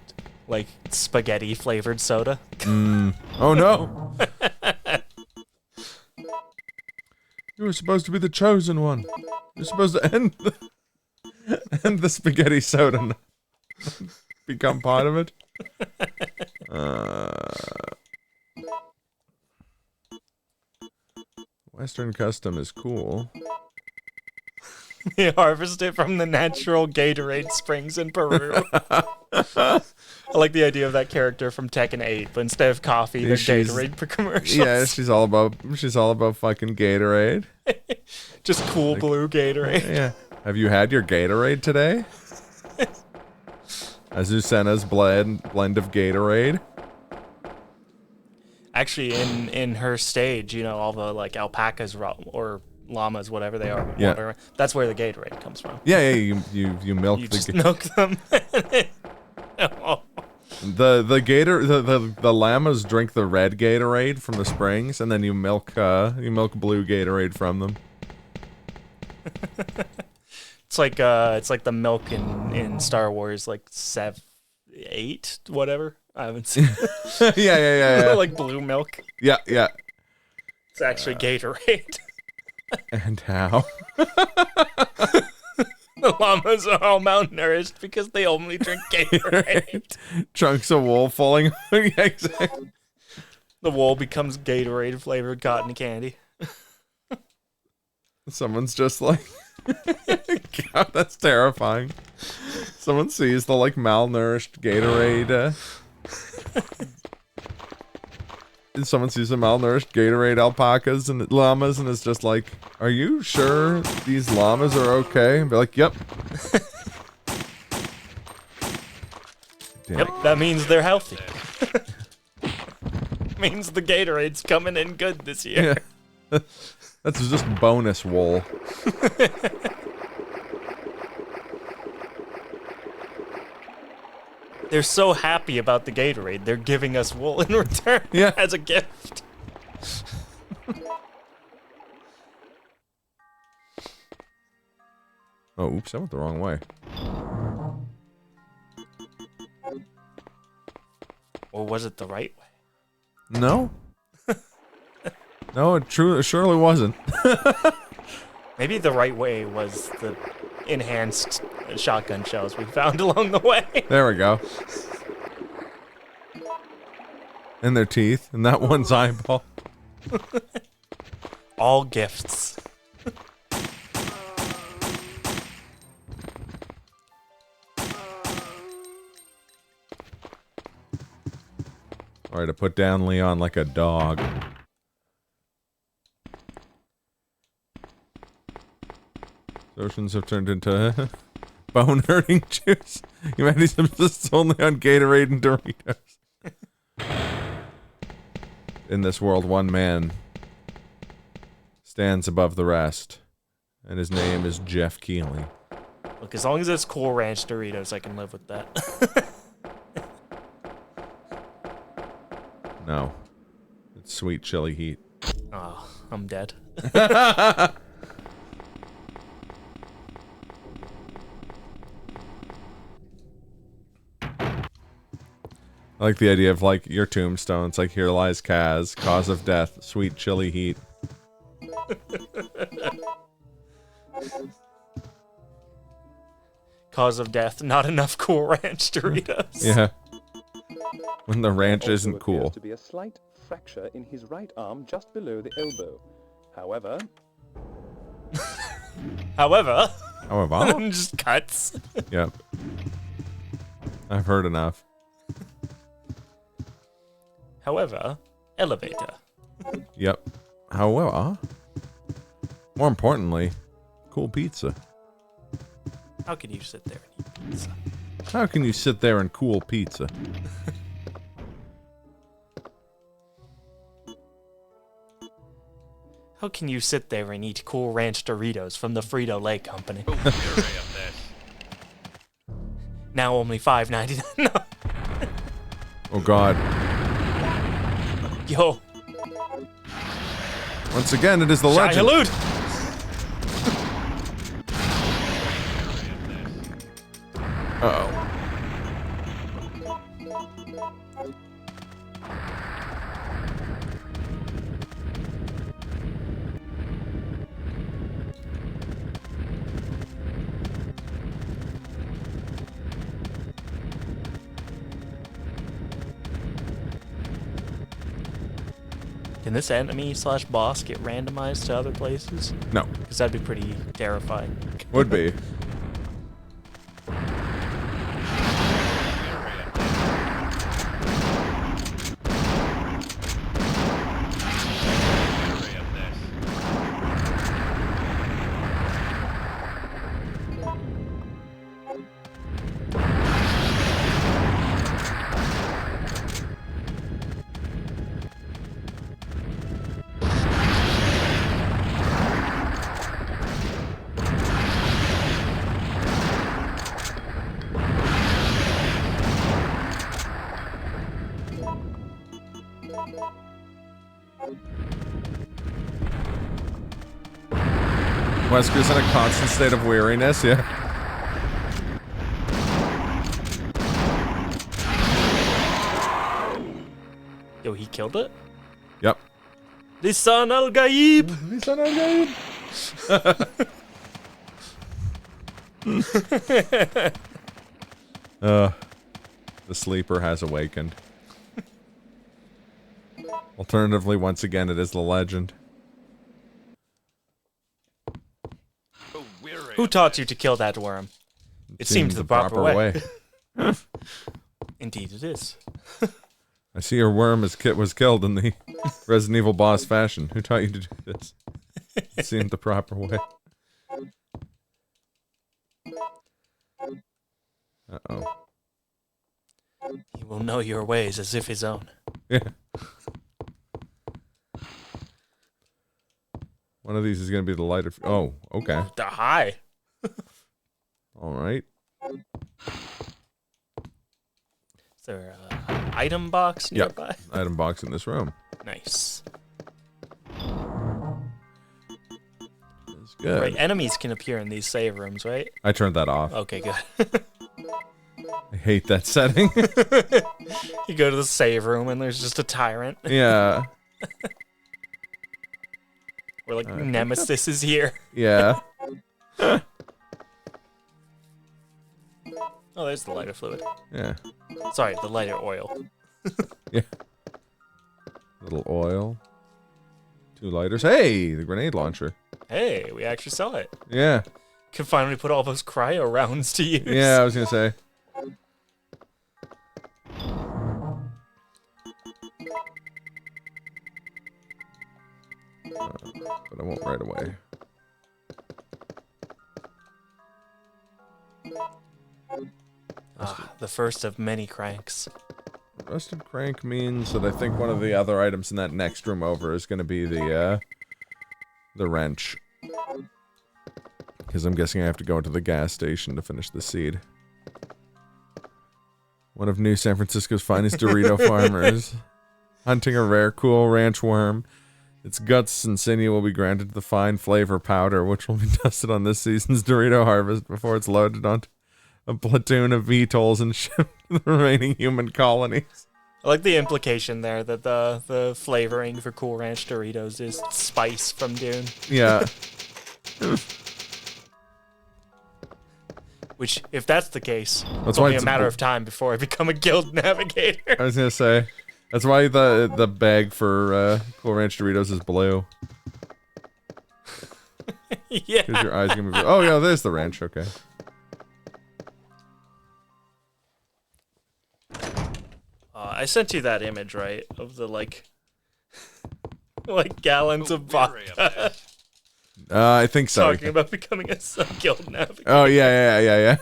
Speaker 3: like, spaghetti flavored soda.
Speaker 2: Oh no! You were supposed to be the chosen one. You're supposed to end the spaghetti soda and become part of it. Western custom is cool.
Speaker 3: They harvest it from the natural Gatorade springs in Peru. I like the idea of that character from Tekken 8, but instead of coffee, they're Gatorade commercials.
Speaker 2: Yeah, she's all about fucking Gatorade.
Speaker 3: Just cool blue Gatorade.
Speaker 2: Yeah. Have you had your Gatorade today? Azucena's blend of Gatorade.
Speaker 3: Actually, in her stage, you know, all the like alpacas or llamas, whatever they are,
Speaker 2: Yeah.
Speaker 3: water, that's where the Gatorade comes from.
Speaker 2: Yeah, you milk
Speaker 3: You
Speaker 2: the
Speaker 3: just milk them. Oh.
Speaker 2: the llamas drink the red Gatorade from the springs, and then you milk blue Gatorade from them.
Speaker 3: It's like the milk in Star Wars, like 7, 8, whatever. I haven't seen.
Speaker 2: Yeah.
Speaker 3: Like blue milk.
Speaker 2: Yeah.
Speaker 3: It's actually Gatorade.
Speaker 2: And how?
Speaker 3: The llamas are all malnourished because they only drink Gatorade.
Speaker 2: Chunks of wool falling. Yeah, exactly.
Speaker 3: The wool becomes Gatorade flavored cotton candy.
Speaker 2: Someone's just like, God, that's terrifying. Someone sees the like malnourished Gatorade. And someone sees the malnourished Gatorade alpacas and llamas and is just like, "Are you sure these llamas are okay?" And be like, "Yep."
Speaker 3: Yep, that means they're healthy. Means the Gatorade's coming in good this year.
Speaker 2: Yeah. That's just bonus wool.
Speaker 3: They're so happy about the Gatorade, they're giving us wool in return as a gift.
Speaker 2: Oh, oops, I went the wrong way.
Speaker 3: Or was it the right way?
Speaker 2: No. No, it surely wasn't.
Speaker 3: Maybe the right way was the enhanced shotgun shells we found along the way.
Speaker 2: There we go. And their teeth, and that one's eyeball.
Speaker 3: All gifts.
Speaker 2: Alright, to put down Leon like a dog. Oceans have turned into bone-hurting juice. Humanity subsists only on Gatorade and Doritos. In this world, one man stands above the rest. And his name is Jeff Keighley.
Speaker 3: Look, as long as it's Cool Ranch Doritos, I can live with that.
Speaker 2: No. It's sweet chili heat.
Speaker 3: Oh, I'm dead.
Speaker 2: I like the idea of, like, your tombstones, like, here lies Kaz, cause of death, sweet chili heat.
Speaker 3: Cause of death, not enough Cool Ranch Doritos.
Speaker 2: Yeah. When the ranch
Speaker 8: Also
Speaker 2: isn't
Speaker 8: appears
Speaker 2: cool.
Speaker 8: to be a slight fracture in his right arm just below the elbow. However,
Speaker 3: However,
Speaker 2: However.
Speaker 3: just cuts.
Speaker 2: Yep. I've heard enough.
Speaker 3: However, elevator.
Speaker 2: Yep. However, more importantly, cool pizza.
Speaker 3: How can you sit there and eat pizza?
Speaker 2: How can you sit there and cool pizza?
Speaker 3: How can you sit there and eat Cool Ranch Doritos from the Frito-Lay company?
Speaker 6: Weary of this.
Speaker 3: Now only $5.99. No.
Speaker 2: Oh god.
Speaker 3: Yo,
Speaker 2: Once again, it is the
Speaker 3: Shia
Speaker 2: legend.
Speaker 3: Halud.
Speaker 2: Uh-oh.
Speaker 3: Can this enemy slash boss get randomized to other places?
Speaker 2: No.
Speaker 3: Because that'd be pretty terrifying.
Speaker 2: Would be.
Speaker 6: Weary of this.
Speaker 2: Wesker's in a constant state of weariness, yeah.
Speaker 3: Yo, he killed it?
Speaker 2: Yep.
Speaker 3: Lisan al-Gaib!
Speaker 2: The sleeper has awakened. Alternatively, once again, it is the legend.
Speaker 6: So weary
Speaker 3: Who
Speaker 6: of
Speaker 3: taught
Speaker 6: this.
Speaker 3: you to kill that worm? It seemed the proper way. Indeed it is.
Speaker 2: I see your worm was killed in the Resident Evil boss fashion. Who taught you to do this? It seemed the proper way. Uh-oh.
Speaker 3: He will know your ways as if his own.
Speaker 2: Yeah. One of these is going to be the lighter... Oh, okay.
Speaker 3: The high.
Speaker 2: All right.
Speaker 3: Is there an item box
Speaker 2: Yep.
Speaker 3: nearby?
Speaker 2: Item box in this room.
Speaker 3: Nice.
Speaker 2: It's good.
Speaker 3: Right, enemies can appear in these save rooms, right?
Speaker 2: I turned that off.
Speaker 3: Okay, good.
Speaker 2: I hate that setting.
Speaker 3: You go to the save room and there's just a tyrant.
Speaker 2: Yeah.
Speaker 3: Or like Nemesis is here.
Speaker 2: Yeah.
Speaker 3: Oh, there's the lighter fluid.
Speaker 2: Yeah.
Speaker 3: Sorry, the lighter oil.
Speaker 2: Yeah. Little oil. 2 lighters. Hey, the grenade launcher.
Speaker 3: Hey, we actually saw it.
Speaker 2: Yeah.
Speaker 3: Can finally put all those cryo rounds to use.
Speaker 2: Yeah, I was gonna say. But I won't right away.
Speaker 3: Ah, the first of many cranks.
Speaker 2: Rusted crank means that I think one of the other items in that next room over is gonna be the wrench. Because I'm guessing I have to go into the gas station to finish the seed. One of New San Francisco's finest Dorito farmers. Hunting a rare Cool Ranch worm. Its guts and sinew will be granted the fine flavor powder, which will be dusted on this season's Dorito harvest before it's loaded onto a platoon of VTOLs and shipped to the remaining human colonies.
Speaker 3: I like the implication there that the flavoring for Cool Ranch Doritos is spice from Dune.
Speaker 2: Yeah.
Speaker 3: Which, if that's the case,
Speaker 2: That's
Speaker 3: it's
Speaker 2: why
Speaker 3: only a
Speaker 2: it's
Speaker 3: matter of time before I become a guild navigator.
Speaker 2: I was gonna say, that's why the bag for Cool Ranch Doritos is blue.
Speaker 3: Yeah.
Speaker 2: Because your eyes gonna be. Oh yeah, there's the ranch. Okay.
Speaker 3: I sent you that image, right, of the like gallons of vodka.
Speaker 2: I think so.
Speaker 3: Talking about becoming a guild navigator.
Speaker 2: Oh yeah.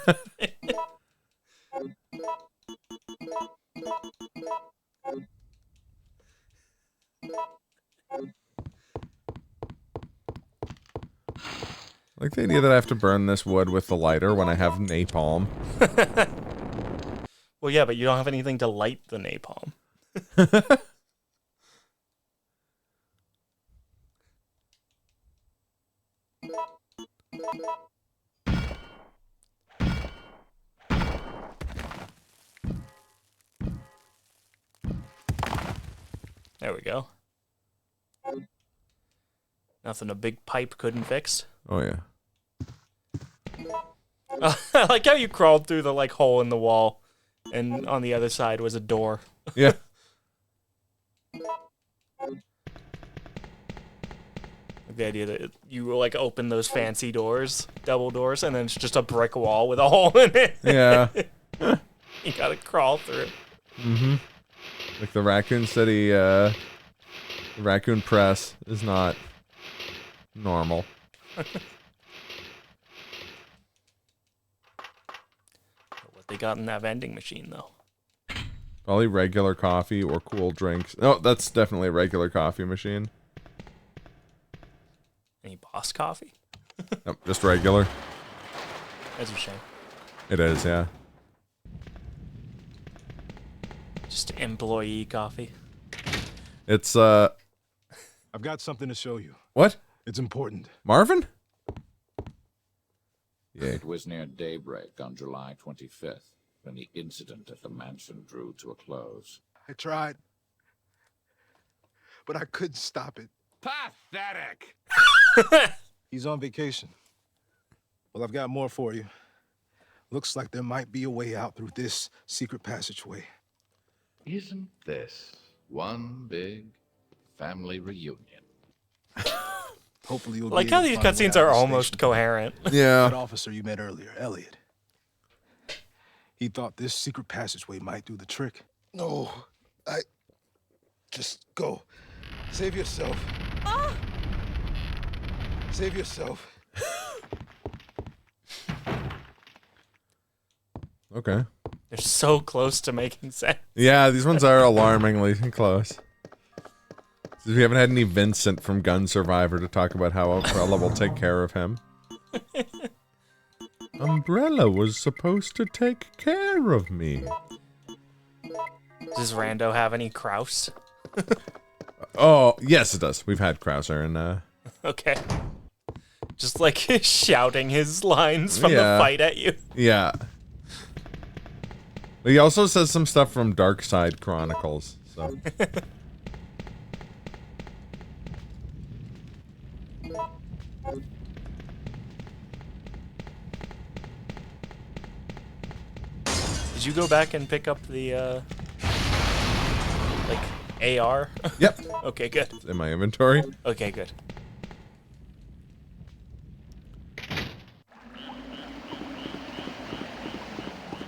Speaker 2: I like the idea that I have to burn this wood with the lighter when I have napalm.
Speaker 3: Well, yeah, but you don't have anything to light the napalm. There we go. Nothing a big pipe couldn't fix.
Speaker 2: Oh yeah.
Speaker 3: I like how you crawled through the like hole in the wall, and on the other side was a door.
Speaker 2: Yeah.
Speaker 3: The idea that you like open those fancy doors, double doors, and then it's just a brick wall with a hole in it.
Speaker 2: Yeah.
Speaker 3: You gotta crawl through.
Speaker 2: Mm-hmm. Like the Raccoon City, the Raccoon Press is not normal.
Speaker 3: What they got in that vending machine, though?
Speaker 2: Probably regular coffee or cool drinks. Oh, that's definitely a regular coffee machine.
Speaker 3: Any boss coffee?
Speaker 2: Nope, just regular.
Speaker 3: That's a shame.
Speaker 2: It is, yeah.
Speaker 3: Just employee coffee.
Speaker 2: It's,
Speaker 9: I've got something to show you.
Speaker 2: What?
Speaker 9: It's important.
Speaker 2: Marvin? Yeah.
Speaker 4: It was near daybreak on July 25th when the incident at the mansion drew to a close.
Speaker 9: I tried, but I couldn't stop it.
Speaker 6: Pathetic!
Speaker 9: He's on vacation. Well, I've got more for you. Looks like there might be a way out through this secret passageway.
Speaker 4: Isn't this one big family reunion?
Speaker 9: Hopefully you'll
Speaker 3: Like
Speaker 9: be
Speaker 3: how
Speaker 9: able to
Speaker 3: these
Speaker 9: find a way
Speaker 3: cutscenes
Speaker 9: out
Speaker 3: are
Speaker 9: of the
Speaker 3: almost
Speaker 9: station.
Speaker 3: coherent.
Speaker 2: Yeah.
Speaker 9: That officer you met earlier, Elliot. He thought this secret passageway might do the trick. No, just go. Save yourself. Save yourself.
Speaker 2: Okay.
Speaker 3: They're so close to making sense.
Speaker 2: Yeah, these ones are alarmingly close. We haven't had any Vincent from Gun Survivor to talk about how Umbrella will take care of him. Umbrella was supposed to take care of me.
Speaker 3: Does Rando have any Kraus?
Speaker 2: Oh, yes it does. We've had Krauser and
Speaker 3: Okay. Just like shouting his lines from
Speaker 2: Yeah.
Speaker 3: the fight at you.
Speaker 2: yeah. But he also says some stuff from Dark Side Chronicles, so.
Speaker 3: Did you go back and pick up the like AR?
Speaker 2: Yep.
Speaker 3: Okay, good.
Speaker 2: It's in my inventory.
Speaker 3: Okay, good.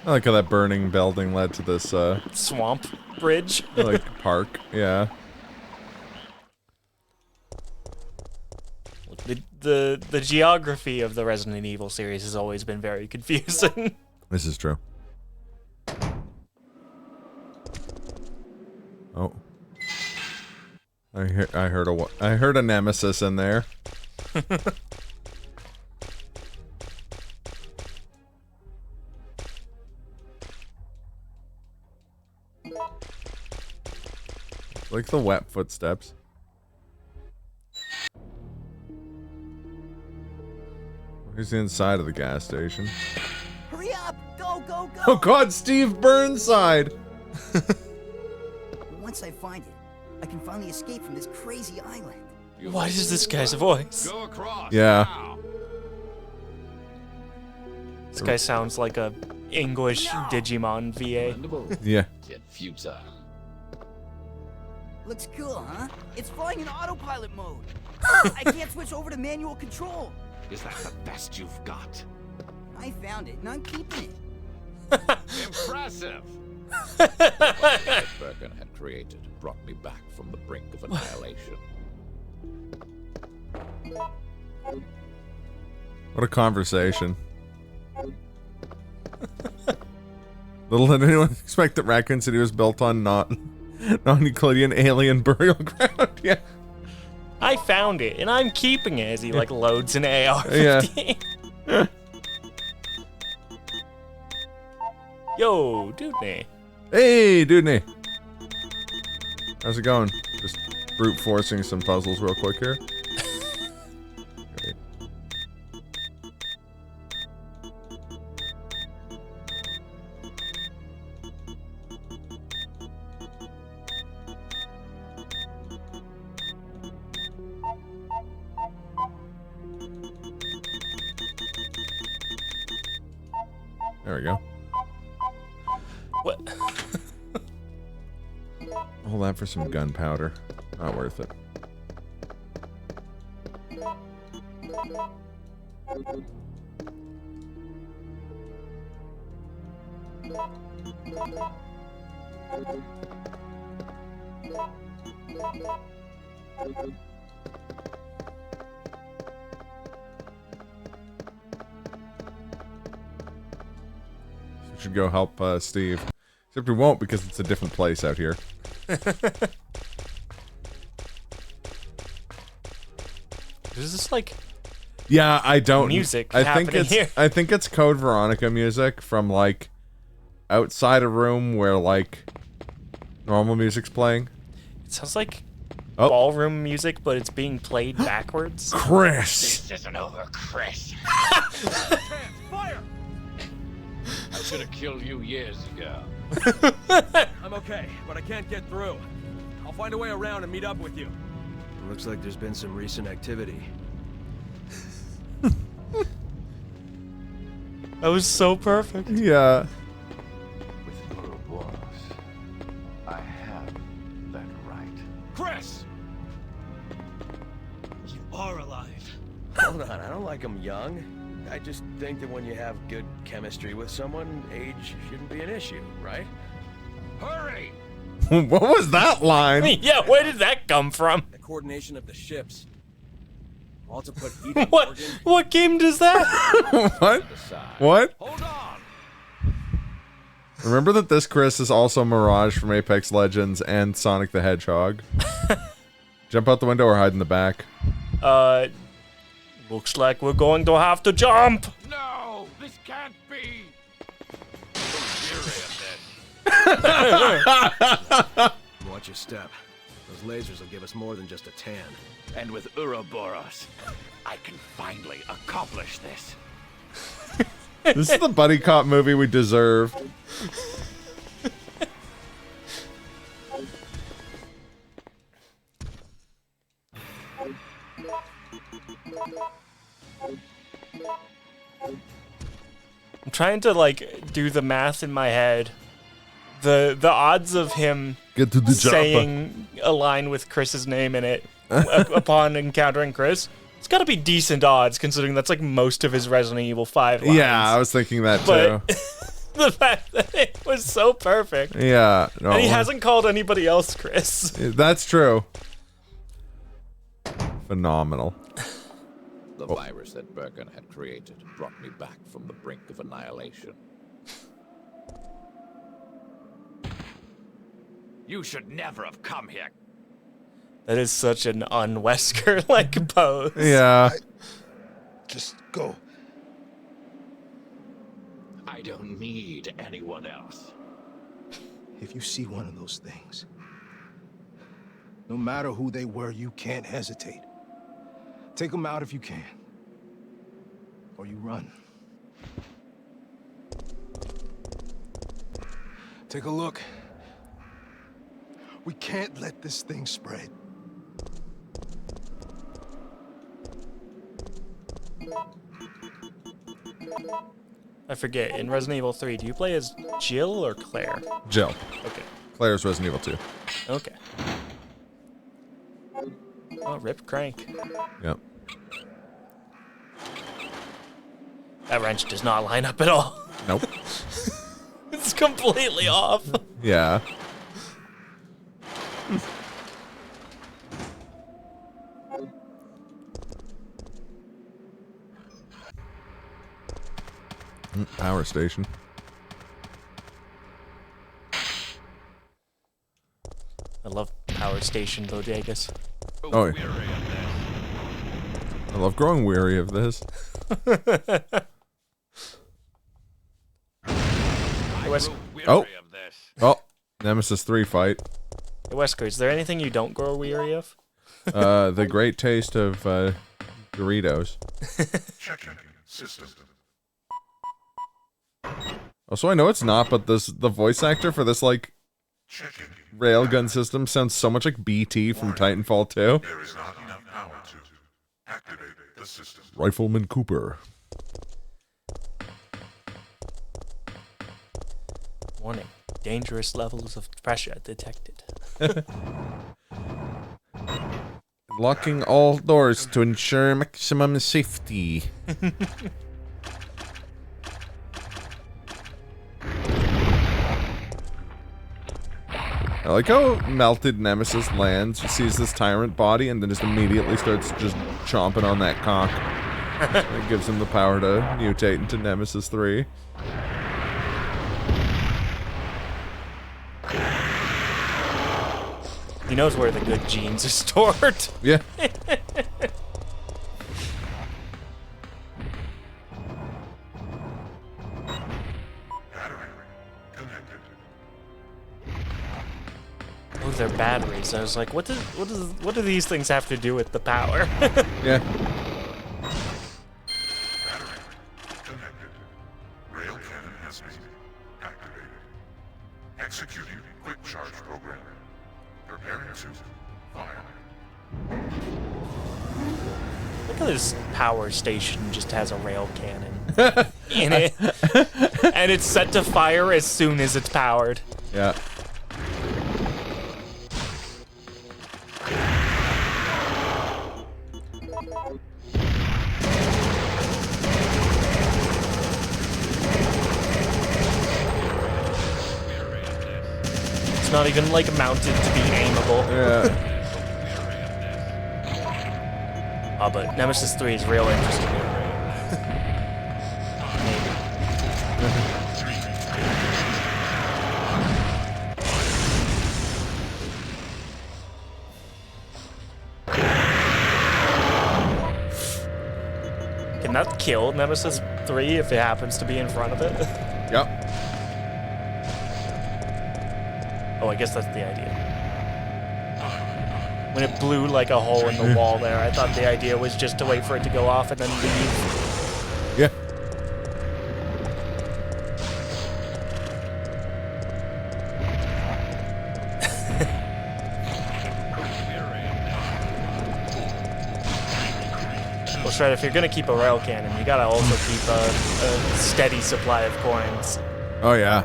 Speaker 2: I like how that burning building led to this
Speaker 3: Swamp bridge.
Speaker 2: like park. Yeah.
Speaker 3: The geography of the Resident Evil series has always been very confusing.
Speaker 2: This is true. Oh. I heard a nemesis in there. Like the wet footsteps. Where's the inside of the gas station?
Speaker 10: Hurry up! Go, go, go!
Speaker 2: Oh God, Steve Burnside!
Speaker 10: Once I find it, I can finally escape from this crazy island.
Speaker 3: Why is this guy's voice?
Speaker 6: Go across.
Speaker 2: Yeah.
Speaker 6: Now.
Speaker 3: This guy sounds like a English Digimon VA.
Speaker 2: Yeah.
Speaker 4: Yet futile.
Speaker 10: Looks cool, huh? It's flying in autopilot mode. I can't switch over to manual control.
Speaker 4: Is that the best you've got?
Speaker 10: I found it, and I'm keeping it.
Speaker 6: Impressive.
Speaker 4: What Bergen had created brought me back from the brink of annihilation.
Speaker 2: What a conversation. Little did anyone expect that Raccoon City was built on non-Euclidean alien burial ground. Yeah.
Speaker 3: I found it, and I'm keeping it as he like loads an AR-15.
Speaker 2: Yeah.
Speaker 3: Yo, Dudney.
Speaker 2: Hey, Dudney. How's it going? Just brute forcing some puzzles real quick here. Great. There we go.
Speaker 3: What?
Speaker 2: All that for some gunpowder. Not worth it. We should go help Steve. Except we won't because it's a different place out here.
Speaker 3: Is this like
Speaker 2: Yeah, I don't.
Speaker 3: music
Speaker 2: I think
Speaker 3: happening
Speaker 2: it's.
Speaker 3: here?
Speaker 2: I think it's Code Veronica music from like outside a room where like normal music's playing.
Speaker 3: It sounds like
Speaker 2: Oh.
Speaker 3: ballroom music, but it's being played backwards.
Speaker 2: Chris.
Speaker 6: This isn't over, Chris.
Speaker 1: Fire!
Speaker 6: I should have killed you years ago.
Speaker 1: I'm okay, but I can't get through. I'll find a way around and meet up with you.
Speaker 7: Looks like there's been some recent activity.
Speaker 3: That was so perfect.
Speaker 2: Yeah.
Speaker 4: With Ouroboros, I have that right.
Speaker 6: Chris!
Speaker 1: You are alive.
Speaker 11: Hold on, I don't like them young. I just think that when you have good chemistry with someone, age shouldn't be an issue, right?
Speaker 6: Hurry!
Speaker 2: What was that line?
Speaker 3: Yeah, where did that come from?
Speaker 1: The coordination of the ships. All to put heat on
Speaker 3: What?
Speaker 1: Morgan.
Speaker 3: What game does that?
Speaker 2: What? What?
Speaker 6: Hold on!
Speaker 2: Remember that this Chris is also Mirage from Apex Legends and Sonic the Hedgehog. Jump out the window or hide in the back.
Speaker 3: Looks like we're going to have to jump.
Speaker 6: No! This can't be!
Speaker 7: Watch your step. Those lasers will give us more than just a tan.
Speaker 6: And with Ouroboros, I can finally accomplish this.
Speaker 2: This is the buddy cop movie we deserve.
Speaker 3: I'm trying to like do the math in my head. The odds of him
Speaker 2: Get to the job.
Speaker 3: saying a line with Chris's name in it upon encountering Chris, it's got to be decent odds considering that's like most of his Resident Evil 5 lines.
Speaker 2: Yeah, I was thinking that
Speaker 3: But
Speaker 2: too.
Speaker 3: the fact that it was so perfect.
Speaker 2: Yeah. No,
Speaker 3: And he hasn't called anybody else Chris.
Speaker 2: That's true. Phenomenal.
Speaker 4: The virus that Bergen had created brought me back from the brink of annihilation.
Speaker 6: You should never have come here.
Speaker 3: That is such an un-Wesker-like pose.
Speaker 2: Yeah.
Speaker 9: Just go.
Speaker 4: I don't need anyone else.
Speaker 9: If you see one of those things, No matter who they were, you can't hesitate. Take them out if you can. Or you run. Take a look. We can't let this thing spread.
Speaker 3: I forget, in Resident Evil 3, do you play as Jill or Claire?
Speaker 2: Jill.
Speaker 3: Okay.
Speaker 2: Claire's Resident Evil 2.
Speaker 3: Okay. Oh, rip Crank.
Speaker 2: Yep.
Speaker 3: That wrench does not line up at all.
Speaker 2: Nope.
Speaker 3: It's completely off.
Speaker 2: Yeah. Power station.
Speaker 3: I love Power Station bodegas.
Speaker 2: Oh, yeah. I love growing weary of this. Oh. Oh. Nemesis 3 fight.
Speaker 3: Hey, Wesker, is there anything you don't grow weary of?
Speaker 2: The great taste of Doritos.
Speaker 12: Checking system.
Speaker 2: Also, I know it's not, but the voice actor for this, like, railgun system sounds so much like BT from Titanfall 2.
Speaker 12: There is not enough power to activate the system.
Speaker 2: Rifleman Cooper.
Speaker 3: Warning. Dangerous levels of pressure detected.
Speaker 2: Locking all doors to ensure maximum safety. I like how melted Nemesis lands, sees this tyrant body, and then just immediately starts just chomping on that cock. It gives him the power to mutate into Nemesis 3.
Speaker 3: He knows where the good genes are stored.
Speaker 2: Yeah.
Speaker 3: Oh, they're batteries. I was like, what do these things have to do with the power?
Speaker 2: Yeah.
Speaker 12: Rail cannon has been activated. Executing quick charge program. Preparing to fire.
Speaker 3: Look at this power station just has a rail cannon in it. And it's set to fire as soon as it's powered.
Speaker 2: Yeah.
Speaker 3: It's not even like mounted to be aimable.
Speaker 2: Yeah.
Speaker 3: Oh, but Nemesis 3 is real interesting. Can that kill Nemesis 3 if it happens to be in front of it?
Speaker 2: Yep.
Speaker 3: Oh, I guess that's the idea. When it blew like a hole in the wall there, I thought the idea was just to wait for it to go off and then leave.
Speaker 2: Yeah.
Speaker 3: Well, Shred, if you're gonna keep a rail cannon, you gotta also keep a steady supply of coins.
Speaker 2: Oh, yeah.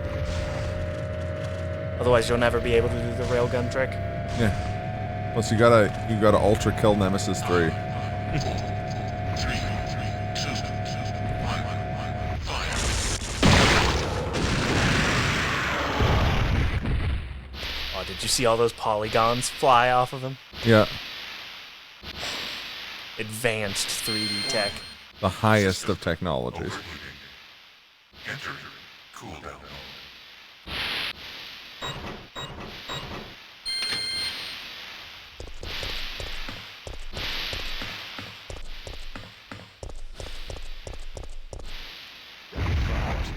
Speaker 3: Otherwise, you'll never be able to do the railgun trick.
Speaker 2: Yeah. Plus, you gotta ultra kill Nemesis 3.
Speaker 3: Oh, did you see all those polygons fly off of him?
Speaker 2: Yeah.
Speaker 3: Advanced 3D tech.
Speaker 2: The highest of technologies.
Speaker 12: Enter cooldown.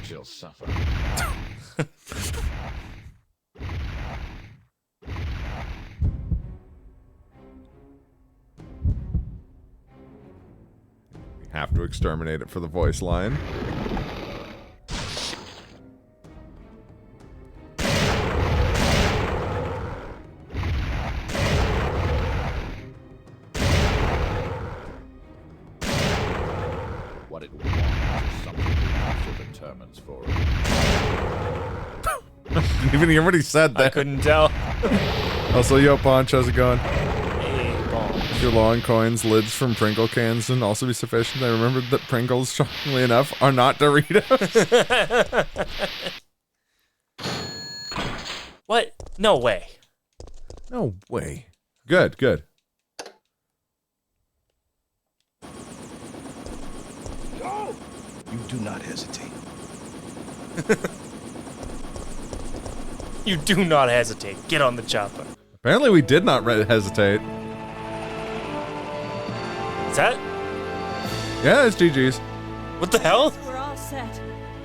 Speaker 4: She'll suffer.
Speaker 2: exterminate it for the voice line.
Speaker 4: What it wants is something the officer determines for it.
Speaker 2: Didn't even hear what he said there.
Speaker 3: I couldn't tell.
Speaker 2: Also, yo, Ponch, how's it going?
Speaker 3: Hey, Ponch.
Speaker 2: Your long coins, lids from Pringle cans and also be sufficient. I remembered that Pringles, shockingly enough, are not Doritos.
Speaker 3: What? No way.
Speaker 2: No way. Good, good.
Speaker 9: You do not hesitate.
Speaker 3: You do not hesitate. Get on the chopper.
Speaker 2: Apparently we did not hesitate.
Speaker 3: Is that?
Speaker 2: Yeah, it's GG's.
Speaker 3: What the hell?
Speaker 5: We're all set.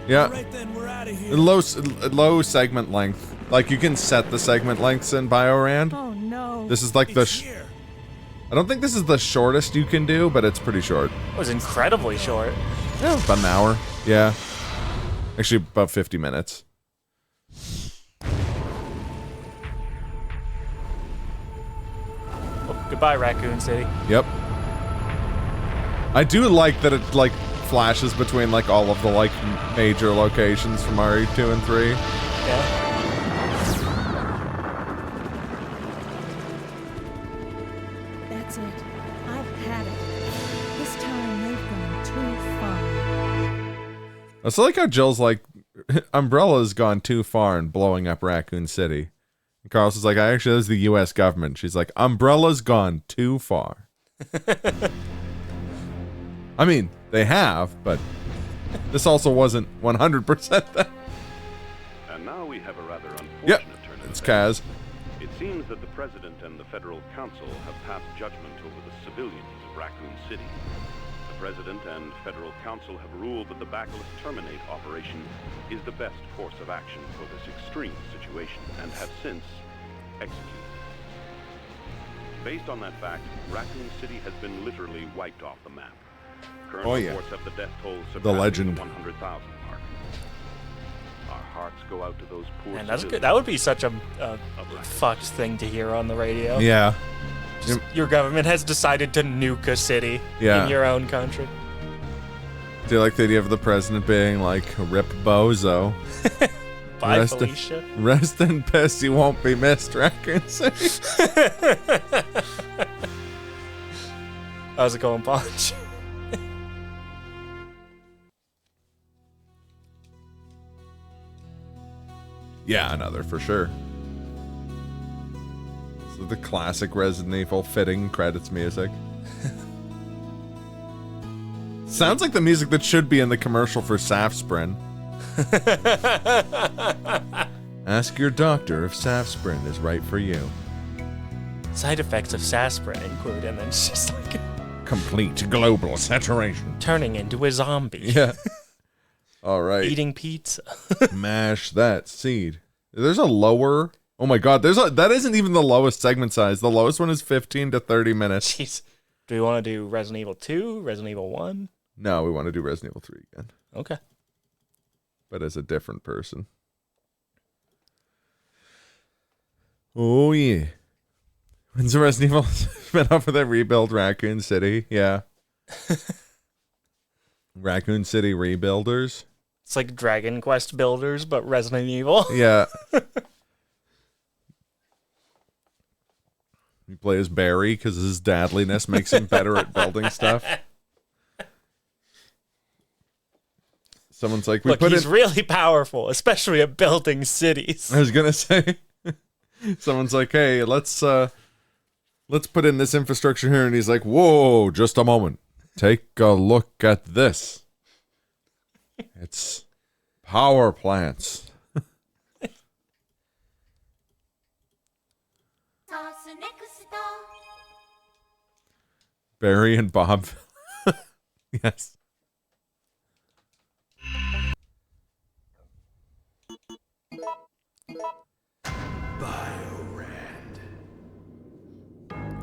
Speaker 2: Yeah.
Speaker 7: Right then, we're out of here.
Speaker 2: Low segment length. Like, you can set the segment lengths in Biorand.
Speaker 5: Oh no.
Speaker 2: This is like I don't think this is the shortest you can do, but it's pretty short.
Speaker 3: It was incredibly short.
Speaker 2: Yeah, about an hour. Yeah. Actually, about 50 minutes.
Speaker 3: Oh, goodbye, Raccoon City.
Speaker 2: Yep. I do like that it, like, flashes between, like, all of the, like, major locations from RE2 and 3.
Speaker 3: Yeah.
Speaker 5: That's it. I've had it. This time they've gone too far.
Speaker 2: I still like how Jill's like, Umbrella's gone too far in blowing up Raccoon City. And Carlos is like, actually, that's the U.S. government. She's like, Umbrella's gone too far. I mean, they have, but this also wasn't 100% that.
Speaker 13: And now we have a rather unfortunate
Speaker 2: Yep,
Speaker 13: turn of
Speaker 2: it's
Speaker 13: events.
Speaker 2: Kaz.
Speaker 13: It seems that the President and the Federal Council have passed judgment over the civilians of Raccoon City. The President and Federal Council have ruled that the Bacillus Terminate operation is the best course of action for this extreme situation, and have since executed. Based on that fact, Raccoon City has been literally wiped off the map. Current
Speaker 2: Oh, yeah.
Speaker 13: reports have the death toll
Speaker 2: The
Speaker 13: surpassing
Speaker 2: legend.
Speaker 13: the 100,000 mark. Our hearts go out to those poor
Speaker 3: Man, that's
Speaker 13: civilians.
Speaker 3: good. That would be such a fucked thing to hear on the radio.
Speaker 2: Yeah.
Speaker 3: Just, your government has decided to nuke a city
Speaker 2: Yeah.
Speaker 3: in your own country.
Speaker 2: Do you like the idea of the president being like, rip bozo?
Speaker 3: Bye,
Speaker 2: Rest in-
Speaker 3: Felicia.
Speaker 2: Rest in peace, you won't be missed, Raccoon City.
Speaker 3: How's it going, Ponch?
Speaker 2: Yeah, another for sure. So the classic Resident Evil fitting credits music. Sounds like the music that should be in the commercial for Safsprin. Ask your doctor if Safsprin is right for you.
Speaker 3: Side effects of Sasprin include, and then it's just like
Speaker 2: Complete global saturation.
Speaker 3: turning into a zombie.
Speaker 2: Yeah. All right.
Speaker 3: Eating pizza.
Speaker 2: Mash that seed. There's a lower. Oh my god, that isn't even the lowest segment size. The lowest one is 15 to 30 minutes.
Speaker 3: Jeez. Do we want to do Resident Evil 2, Resident Evil 1?
Speaker 2: No, we want to do Resident Evil 3 again.
Speaker 3: Okay.
Speaker 2: But as a different person. Oh yeah. When's the Resident Evil spin-off for that rebuild Raccoon City? Yeah. Raccoon City Rebuilders.
Speaker 3: It's like Dragon Quest Builders, but Resident Evil.
Speaker 2: Yeah. You play as Barry because his dadliness makes him better at building stuff. Someone's like,
Speaker 3: Look, he's really powerful, especially at building cities.
Speaker 2: I was gonna say. Someone's like, hey, let's put in this infrastructure here, and he's like, whoa, just a moment. Take a look at this. It's power plants. Barry and Bob. Yes.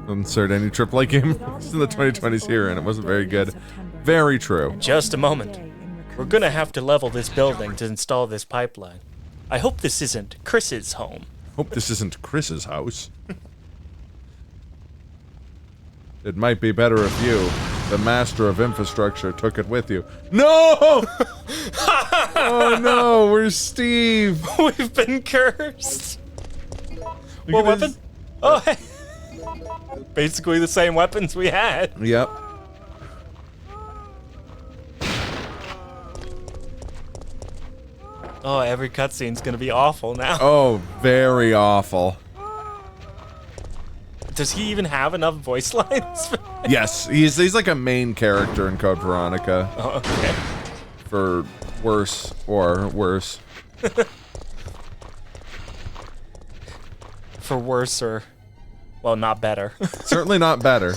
Speaker 2: Insert any AAA game in the 2020s here, and it wasn't very good. Very true.
Speaker 3: Just a moment. We're gonna have to level this building to install this pipeline. I hope this isn't Chris's home.
Speaker 2: Hope this isn't Chris's house. It might be better if you, the master of infrastructure, took it with you. No! Oh no, where's Steve?
Speaker 3: We've been cursed.
Speaker 2: Look
Speaker 3: What
Speaker 2: at
Speaker 3: weapon?
Speaker 2: his-
Speaker 3: Oh, hey. Basically the same weapons we had.
Speaker 2: Yep.
Speaker 3: Oh, every cutscene's gonna be awful now.
Speaker 2: Oh, very awful.
Speaker 3: Does he even have enough voice lines?
Speaker 2: Yes, he's like a main character in Code Veronica.
Speaker 3: Oh, okay.
Speaker 2: For worse or worse.
Speaker 3: For worse or, well, not better.
Speaker 2: Certainly not better.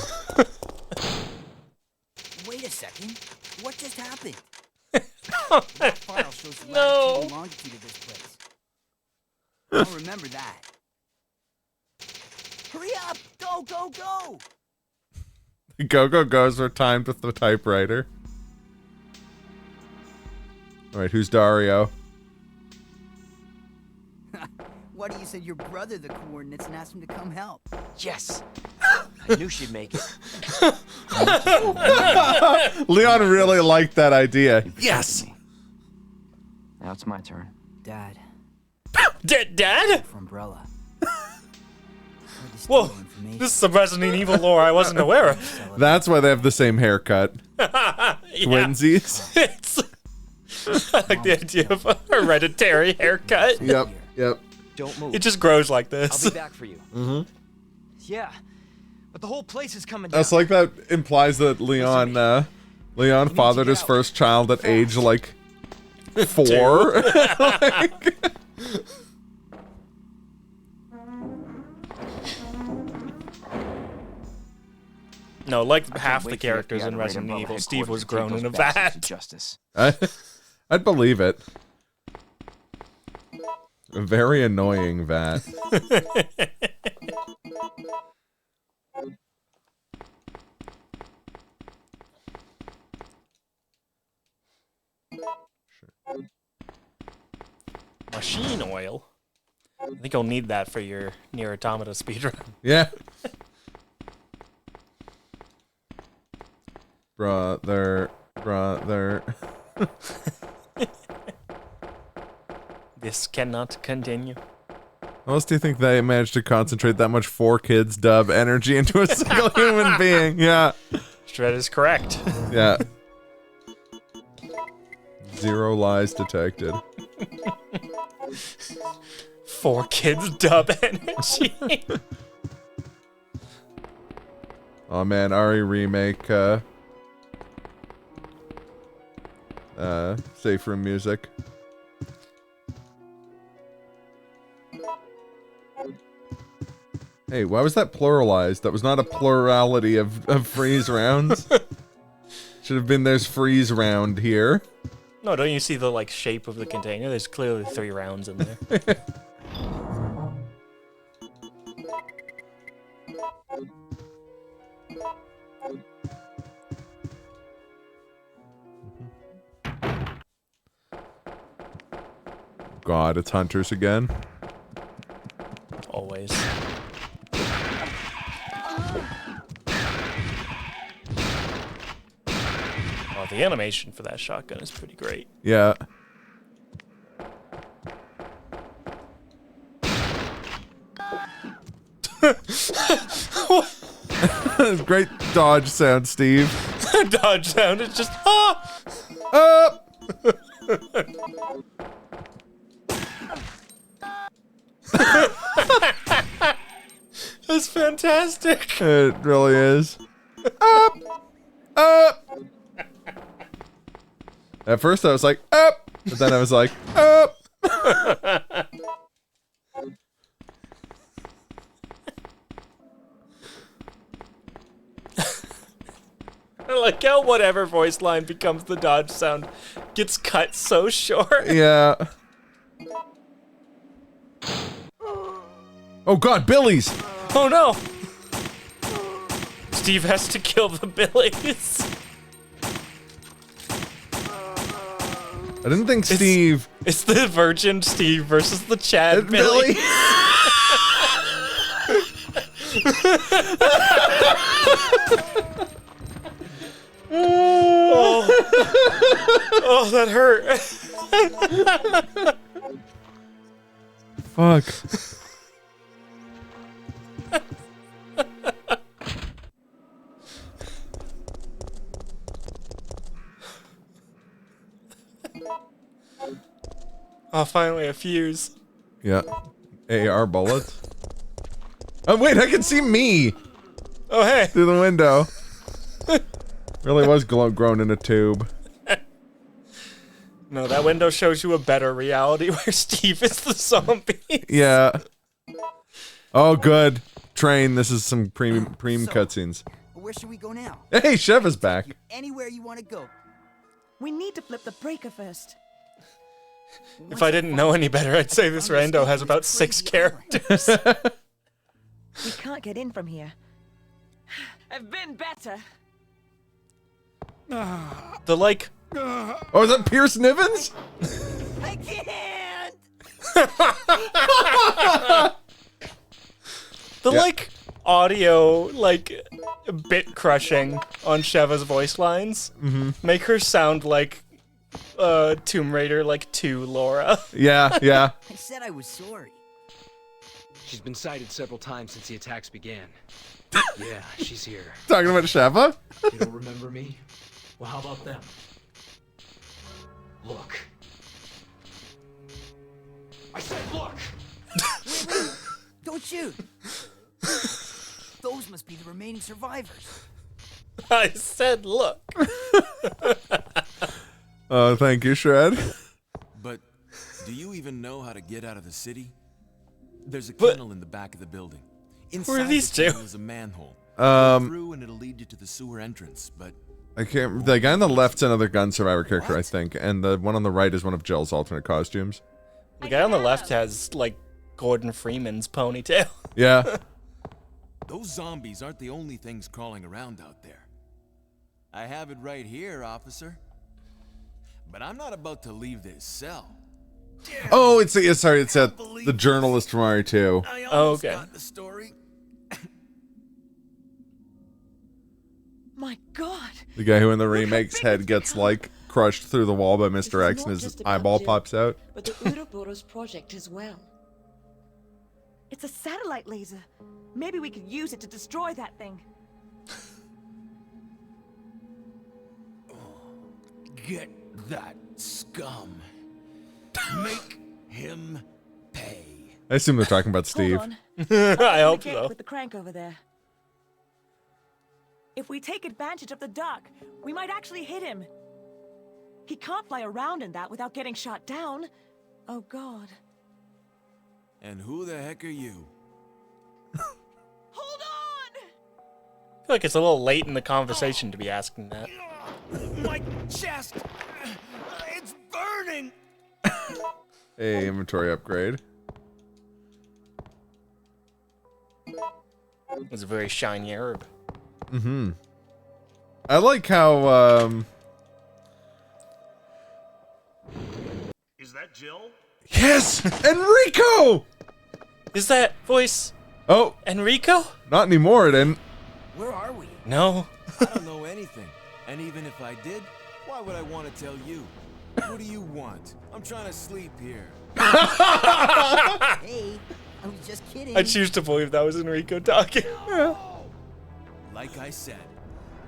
Speaker 10: Wait a second. What just happened?
Speaker 3: Oh,
Speaker 10: That file shows the
Speaker 3: no.
Speaker 10: latitude and longitude of this place. I'll remember that. Hurry up! Go, go, go!
Speaker 2: Go goes were timed with the typewriter. Alright, who's Dario?
Speaker 10: Why do you send your brother the coordinates and ask him to come help?
Speaker 14: Yes. I knew she'd make it.
Speaker 2: Leon really liked that idea. Yes!
Speaker 14: Now it's my turn.
Speaker 10: Dad.
Speaker 3: Dad?
Speaker 10: For Umbrella.
Speaker 3: Whoa, this is some Resident Evil lore I wasn't aware of.
Speaker 2: That's why they have the same haircut. Twinsies.
Speaker 3: I like the idea of a hereditary haircut.
Speaker 2: Yep, yep.
Speaker 14: Don't move.
Speaker 3: It just grows like this.
Speaker 14: I'll be back for you.
Speaker 2: Mm-hmm.
Speaker 14: Yeah, but the whole place is coming down.
Speaker 2: That's like that implies that Leon fathered his first child at age like 4. Like,
Speaker 3: No, like half the characters in Resident Evil, Steve was grown in a vat.
Speaker 14: Justice.
Speaker 2: I'd believe it. A very annoying vat.
Speaker 3: Machine oil? I think you'll need that for your Nier Automata speedrun.
Speaker 2: Yeah. Brother.
Speaker 3: This cannot continue.
Speaker 2: How else do you think they managed to concentrate that much 4Kids dub energy into a single human being? Yeah.
Speaker 3: Shred is correct.
Speaker 2: Yeah. 0 lies detected.
Speaker 3: 4Kids dub energy.
Speaker 2: Oh man, Ari remake, safe room music. Hey, why was that pluralized? That was not a plurality of freeze rounds. Should have been there's freeze round here.
Speaker 3: No, don't you see the like shape of the container? There's clearly 3 rounds in there.
Speaker 2: God, it's hunters again.
Speaker 3: Always. Oh, the animation for that shotgun is pretty great.
Speaker 2: Yeah. Great dodge sound, Steve.
Speaker 3: Dodge sound is just
Speaker 2: Up!
Speaker 3: That's fantastic.
Speaker 2: It really is. Up! Up! At first I was like, up! But then I was like, up!
Speaker 3: I like how whatever voice line becomes the dodge sound gets cut so short.
Speaker 2: Yeah. Oh god, Billy's!
Speaker 3: Oh no! Steve has to kill the Billies.
Speaker 2: I didn't think Steve.
Speaker 3: It's the Virgin Steve versus the Chad Billy. Oh, that hurt.
Speaker 2: Fuck.
Speaker 3: Oh, finally a fuse.
Speaker 2: Yeah. AR bullets. Oh, wait, I can see me.
Speaker 3: Oh, hey.
Speaker 2: Through the window. Really was grown in a tube.
Speaker 3: No, that window shows you a better reality where Steve is the zombie.
Speaker 2: Yeah. Oh, good. Train. This is some preem cutscenes.
Speaker 10: Where should we go now?
Speaker 2: Hey, Chev is back.
Speaker 10: Anywhere you want to go.
Speaker 5: We need to flip the breaker first.
Speaker 3: If I didn't know any better, I'd say this rando has about 6 characters.
Speaker 5: We can't get in from here. I've been better.
Speaker 3: The like.
Speaker 2: Oh, is that Pierce Nivens?
Speaker 10: I can't.
Speaker 3: The like audio like bit crushing on Sheva's voice lines make her sound like Tomb Raider like 2 Laura.
Speaker 2: Yeah, yeah.
Speaker 10: I said I was sorry.
Speaker 14: She's been sighted several times since the attacks began. Yeah, she's here.
Speaker 2: Talking about Sheva?
Speaker 14: You don't remember me? Well, how about them? Look. I said look!
Speaker 10: Wait. Don't shoot. Those must be the remaining survivors.
Speaker 3: I said look.
Speaker 2: Oh, thank you, Shred.
Speaker 15: But do you even know how to get out of the city? There's a kennel in the back of the building.
Speaker 3: Who are these two?
Speaker 15: Is a manhole. Go through and it'll lead you to the sewer entrance, but
Speaker 2: I can't. The guy on the left's another gun survivor character, I think, and the one on the right is one of Jill's alternate costumes.
Speaker 3: The guy on the left has like Gordon Freeman's ponytail.
Speaker 2: Yeah.
Speaker 15: those zombies aren't the only things crawling around out there. I have it right here, officer. But I'm not about to leave this cell.
Speaker 2: Oh, it's the journalist from RE2.
Speaker 3: Oh, okay.
Speaker 15: The story.
Speaker 5: My God.
Speaker 2: The guy who in the remake's head gets like crushed through the wall by Mr. X and his eyeball pops out.
Speaker 5: But the Ouroboros project as well. It's a satellite laser. Maybe we could use it to destroy that thing.
Speaker 15: Get that scum. Make him pay.
Speaker 2: I assume they're talking about Steve.
Speaker 5: Hold on.
Speaker 3: I hope
Speaker 5: Get
Speaker 3: so.
Speaker 5: with the crank over there. If we take advantage of the duck, we might actually hit him. He can't fly around in that without getting shot down. Oh, God.
Speaker 15: And who the heck are you?
Speaker 5: Hold on!
Speaker 3: I feel like it's a little late in the conversation to be asking that.
Speaker 15: My chest! It's burning!
Speaker 2: Hey, inventory upgrade.
Speaker 3: It's a very shiny herb.
Speaker 2: Mm-hmm. I like how,
Speaker 16: Is that Jill?
Speaker 2: Yes! Enrico!
Speaker 3: Is that voice?
Speaker 2: Oh.
Speaker 3: Enrico?
Speaker 2: Not anymore, it didn't.
Speaker 10: Where are we?
Speaker 3: No.
Speaker 15: I don't know anything. And even if I did, why would I want to tell you? What do you want? I'm trying to sleep here.
Speaker 10: Hey, I was just kidding.
Speaker 3: I choose to believe that was Enrico talking.
Speaker 15: Like I said,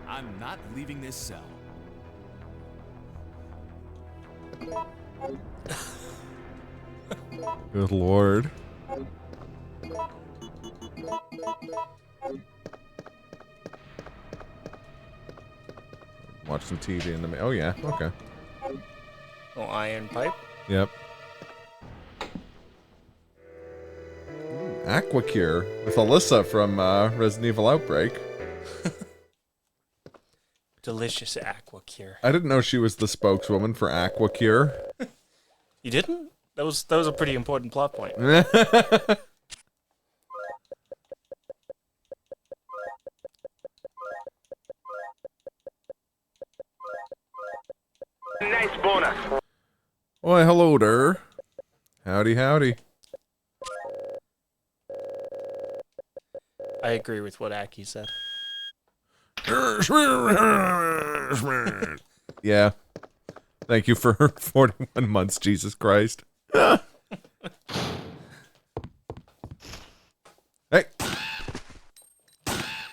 Speaker 15: I'm not leaving this cell.
Speaker 2: Good lord. Watch some TV in the... Oh, yeah. Okay.
Speaker 3: Oh, iron pipe?
Speaker 2: Yep. Aquacure with Alyssa from Resident Evil Outbreak.
Speaker 3: Delicious Aquacure.
Speaker 2: I didn't know she was the spokeswoman for Aquacure.
Speaker 3: You didn't? That was a pretty important plot point.
Speaker 6: Nice bonus.
Speaker 2: Why, hello there. Howdy, howdy.
Speaker 3: I agree with what Aki said.
Speaker 2: Yeah. Thank you for 41 months, Jesus Christ. Hey.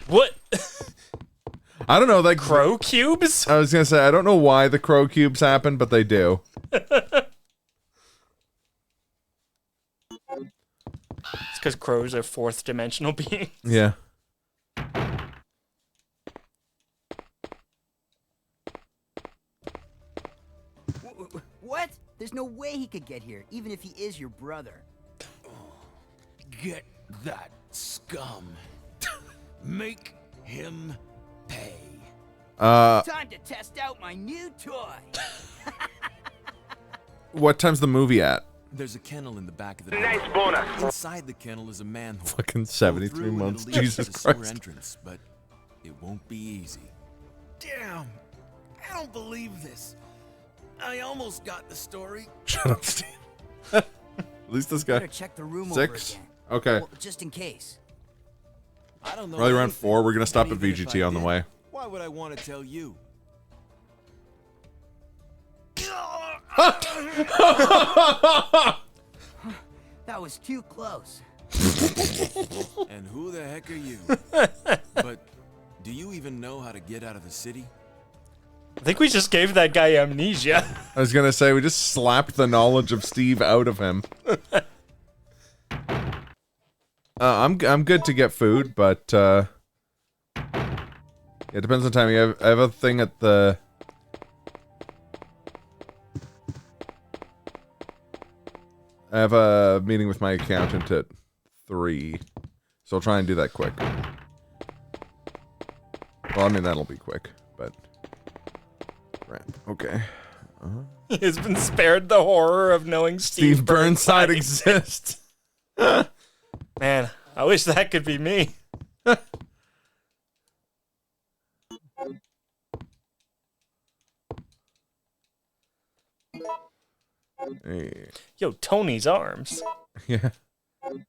Speaker 3: What?
Speaker 2: I don't know, like
Speaker 3: crow cubes?
Speaker 2: I was gonna say, I don't know why the crow cubes happen, but they do.
Speaker 3: It's because crows are fourth dimensional beings.
Speaker 2: Yeah.
Speaker 10: What? There's no way he could get here, even if he is your brother.
Speaker 15: Get that scum. Make him pay.
Speaker 10: Time to test out my new toy.
Speaker 2: What time's the movie at?
Speaker 15: There's a kennel in the back of the
Speaker 6: Nice bonus.
Speaker 15: Inside the kennel is a manhole.
Speaker 2: Fucking
Speaker 15: Go
Speaker 2: 73
Speaker 15: through and
Speaker 2: months,
Speaker 15: it'll lead
Speaker 2: Jesus
Speaker 15: to the sewer
Speaker 2: Christ.
Speaker 15: entrance, but it won't be easy. Damn! I don't believe this. I almost got the story.
Speaker 2: Shut up, Steve. At least this guy.
Speaker 10: Better check the room
Speaker 2: 6?
Speaker 10: over again.
Speaker 2: Okay.
Speaker 10: Well, just in case.
Speaker 15: I don't know.
Speaker 2: Probably around
Speaker 15: anything.
Speaker 2: 4. We're gonna stop
Speaker 15: But
Speaker 2: at
Speaker 15: even if
Speaker 2: VGT
Speaker 15: I
Speaker 2: on the
Speaker 15: did,
Speaker 2: way.
Speaker 15: Why would I want to tell you?
Speaker 10: That was too close.
Speaker 15: And who the heck are you? But do you even know how to get out of the city?
Speaker 3: I think we just gave that guy amnesia.
Speaker 2: I was gonna say, we just slapped the knowledge of Steve out of him. I'm good to get food, but it depends on timing. I have a thing at the. I have a meeting with my accountant at 3, so I'll try and do that quick. Well, I mean that'll be quick, but. Right. Okay.
Speaker 3: He has been spared the horror of knowing
Speaker 2: Steve Burnside exists.
Speaker 3: Man, I wish that could be me.
Speaker 2: Hey.
Speaker 3: Yo, Tony's arms.
Speaker 2: Yeah.
Speaker 3: He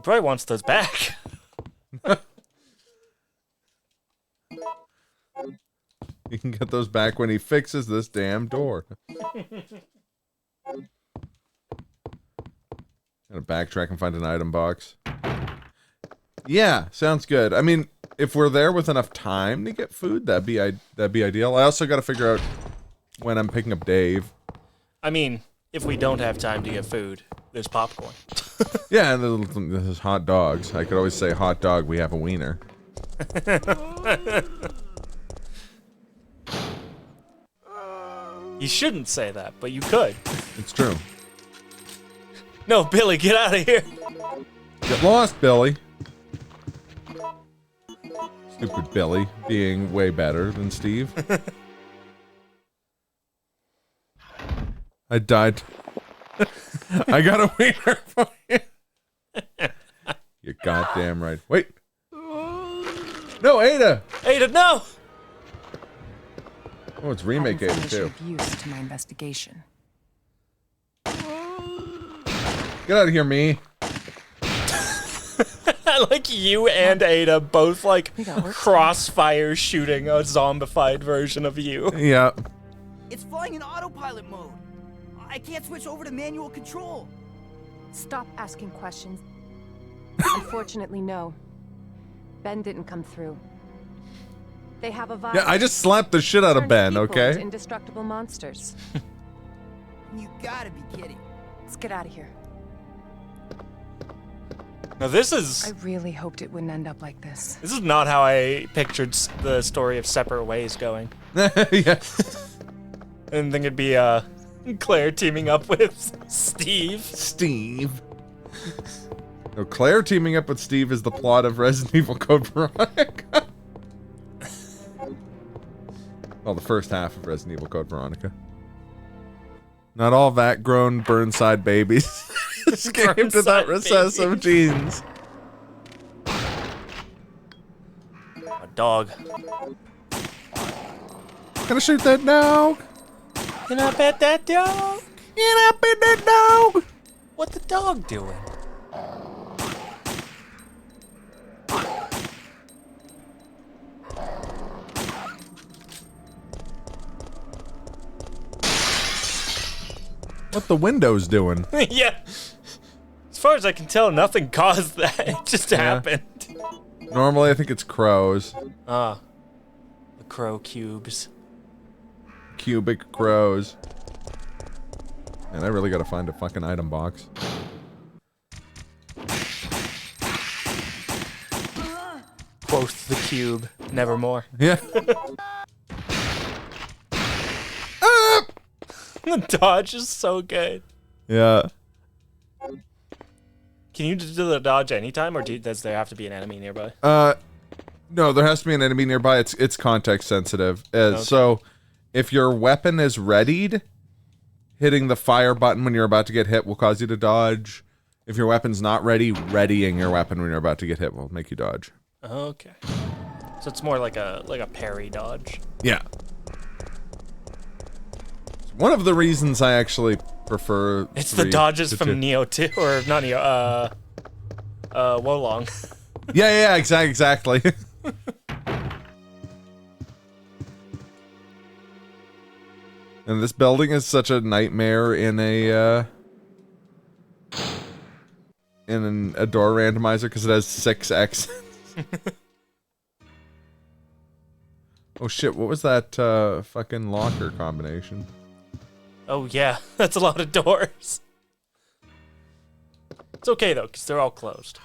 Speaker 3: probably wants those back.
Speaker 2: You can get those back when he fixes this damn door. Gotta backtrack and find an item box. Yeah, sounds good. I mean, if we're there with enough time to get food, that'd be ideal. I also gotta figure out when I'm picking up Dave.
Speaker 3: I mean, if we don't have time to get food, there's popcorn.
Speaker 2: Yeah, and there's hot dogs. I could always say, hot dog, we have a wiener.
Speaker 3: You shouldn't say that, but you could.
Speaker 2: It's true.
Speaker 3: No, Billy, get out of here.
Speaker 2: Get lost, Billy. Stupid Billy, being way better than Steve. I died. I got a wiener for you. You're goddamn right. Wait. No, Ada.
Speaker 3: Ada, no.
Speaker 2: Oh, it's remake Ada too.
Speaker 16: Use to my investigation.
Speaker 2: Get out of here, me.
Speaker 3: Like you and Ada both like crossfire shooting a zombified version of you.
Speaker 2: Yeah.
Speaker 10: It's flying in autopilot mode. I can't switch over to manual control.
Speaker 16: Stop asking questions. Unfortunately, no. Ben didn't come through. They have a virus.
Speaker 2: Yeah, I just slapped the shit out of
Speaker 16: Turns
Speaker 2: Ben,
Speaker 16: people
Speaker 2: okay?
Speaker 16: into indestructible monsters.
Speaker 10: You gotta be kidding.
Speaker 16: Let's get out of here.
Speaker 3: Now this is...
Speaker 16: I really hoped it wouldn't end up like this.
Speaker 3: This is not how I pictured the story of Separate Ways going.
Speaker 2: Yeah.
Speaker 3: I didn't think it'd be Claire teaming up with Steve.
Speaker 2: Steve. No, Claire teaming up with Steve is the plot of Resident Evil Code Veronica. Well, the first half of Resident Evil Code Veronica. Not all vat-grown Burnside babies escaped without recessive genes.
Speaker 3: A dog.
Speaker 2: Gonna shoot that dog.
Speaker 3: Can I pet that dog?
Speaker 2: Get up in that dog!
Speaker 3: What the dog doing?
Speaker 2: What the window's doing?
Speaker 3: Yeah. As far as I can tell, nothing caused that. It just happened.
Speaker 2: Normally, I think it's crows.
Speaker 3: Ah. The crow cubes.
Speaker 2: Cubic crows. Man, I really gotta find a fucking item box.
Speaker 3: Quoth the cube, nevermore.
Speaker 2: Yeah.
Speaker 3: The dodge is so good.
Speaker 2: Yeah.
Speaker 3: Can you do the dodge anytime, or does there have to be an enemy nearby?
Speaker 2: No, there has to be an enemy nearby. It's context sensitive.
Speaker 3: Okay.
Speaker 2: So, if your weapon is readied, hitting the fire button when you're about to get hit will cause you to dodge. If your weapon's not ready, readying your weapon when you're about to get hit will make you dodge.
Speaker 3: Okay. So it's more like a parry dodge.
Speaker 2: Yeah. One of the reasons I actually prefer
Speaker 3: It's the dodges from Neo 2, or not Neo, Wolong.
Speaker 2: Yeah, exactly. And this building is such a nightmare in a door randomizer because it has 6 exits. Oh shit, what was that fucking locker combination?
Speaker 3: Oh yeah, that's a lot of doors. It's okay though, because they're all closed.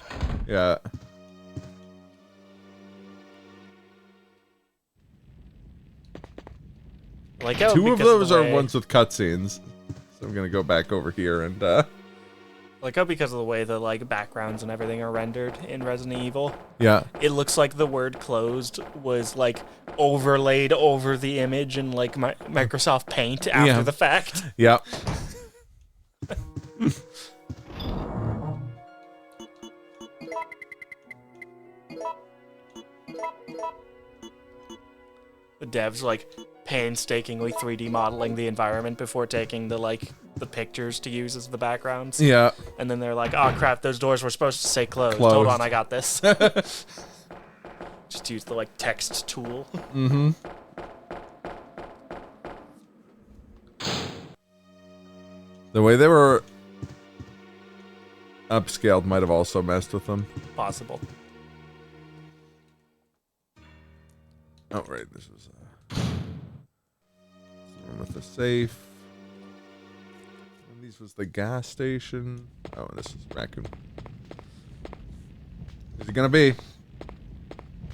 Speaker 2: Yeah.
Speaker 3: Like how
Speaker 2: 2 of
Speaker 3: because
Speaker 2: those
Speaker 3: the
Speaker 2: are
Speaker 3: way-
Speaker 2: ones with cutscenes. So I'm gonna go back over here and
Speaker 3: Like how because of the way the like backgrounds and everything are rendered in Resident Evil.
Speaker 2: Yeah.
Speaker 3: It looks like the word closed was like overlaid over the image in like Microsoft Paint after the fact.
Speaker 2: Yeah.
Speaker 3: The devs like painstakingly 3D modeling the environment before taking the pictures to use as the backgrounds.
Speaker 2: Yeah.
Speaker 3: And then they're like, oh crap, those doors were supposed to say closed. Hold on, I got this. Just use the like text tool.
Speaker 2: Mm-hmm. The way they were upscaled might have also messed with them.
Speaker 3: Possible.
Speaker 2: Oh, right, this was one with the safe. And these was the gas station. Oh, and this is Raccoon. Who's it gonna be?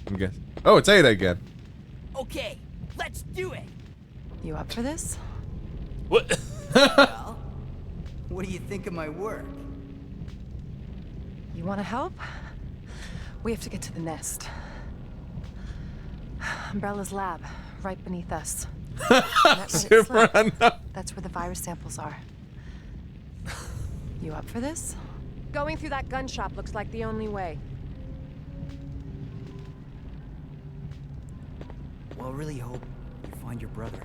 Speaker 2: Let me guess. Oh, it's Ada again.
Speaker 10: Okay, let's do it.
Speaker 16: You up for this?
Speaker 3: What?
Speaker 10: Well, what do you think of my work?
Speaker 16: You want to help? We have to get to the nest. Umbrella's lab, right beneath us.
Speaker 2: Super unknown.
Speaker 16: That's where the virus samples are. You up for this? Going through that gun shop looks like the only way.
Speaker 10: Well, I really hope you find your brother.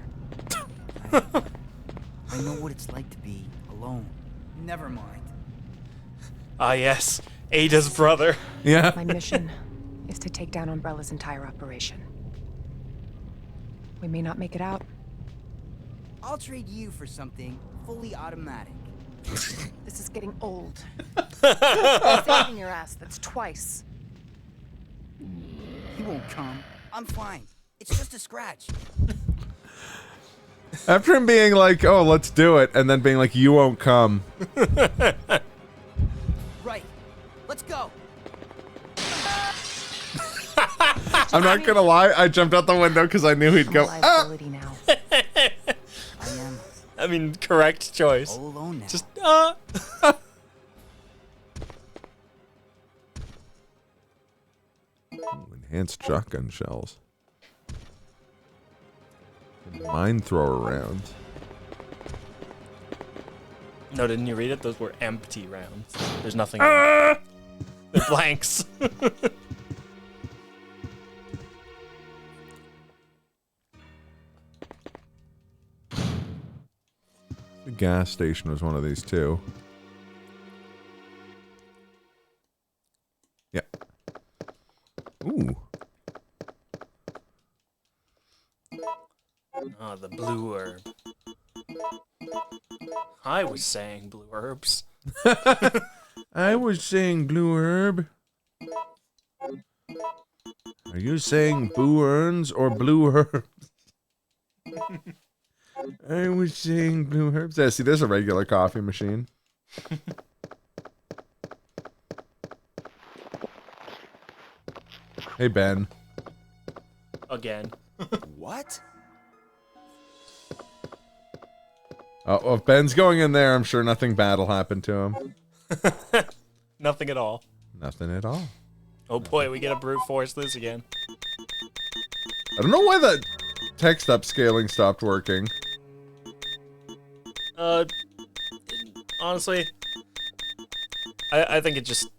Speaker 10: I know what it's like to be alone. Never mind.
Speaker 3: Ah yes, Ada's brother.
Speaker 2: Yeah.
Speaker 16: My mission is to take down Umbrella's entire operation. We may not make it out.
Speaker 10: I'll trade you for something fully automatic.
Speaker 16: This is getting old. Saving your ass, that's twice.
Speaker 10: He won't come. I'm fine. It's just a scratch.
Speaker 2: After him being like, oh, let's do it, and then being like, you won't come.
Speaker 10: Right. Let's go.
Speaker 2: I'm not gonna lie, I jumped out the window because I knew he'd go, ah!
Speaker 16: Now.
Speaker 10: I am
Speaker 3: I mean, correct choice.
Speaker 10: all alone now.
Speaker 3: Just
Speaker 2: Enhanced shotgun shells. Mine thrower rounds.
Speaker 3: No, didn't you read it? Those were empty rounds. There's nothing in them. They're blanks.
Speaker 2: gas station was one of these too. Yeah. Ooh.
Speaker 3: Oh, the blue herb. I was saying blue herbs.
Speaker 2: I was saying blue herb. Are you saying boo earns or blue herbs? I was saying blue herbs. Yeah, see, there's a regular coffee machine. Hey, Ben.
Speaker 3: Again.
Speaker 15: What?
Speaker 2: Oh, well, if Ben's going in there, I'm sure nothing bad will happen to him.
Speaker 3: Nothing at all.
Speaker 2: Nothing at all.
Speaker 3: Oh boy, we get a brute force this again.
Speaker 2: I don't know why that text upscaling stopped working.
Speaker 3: Honestly, I think it just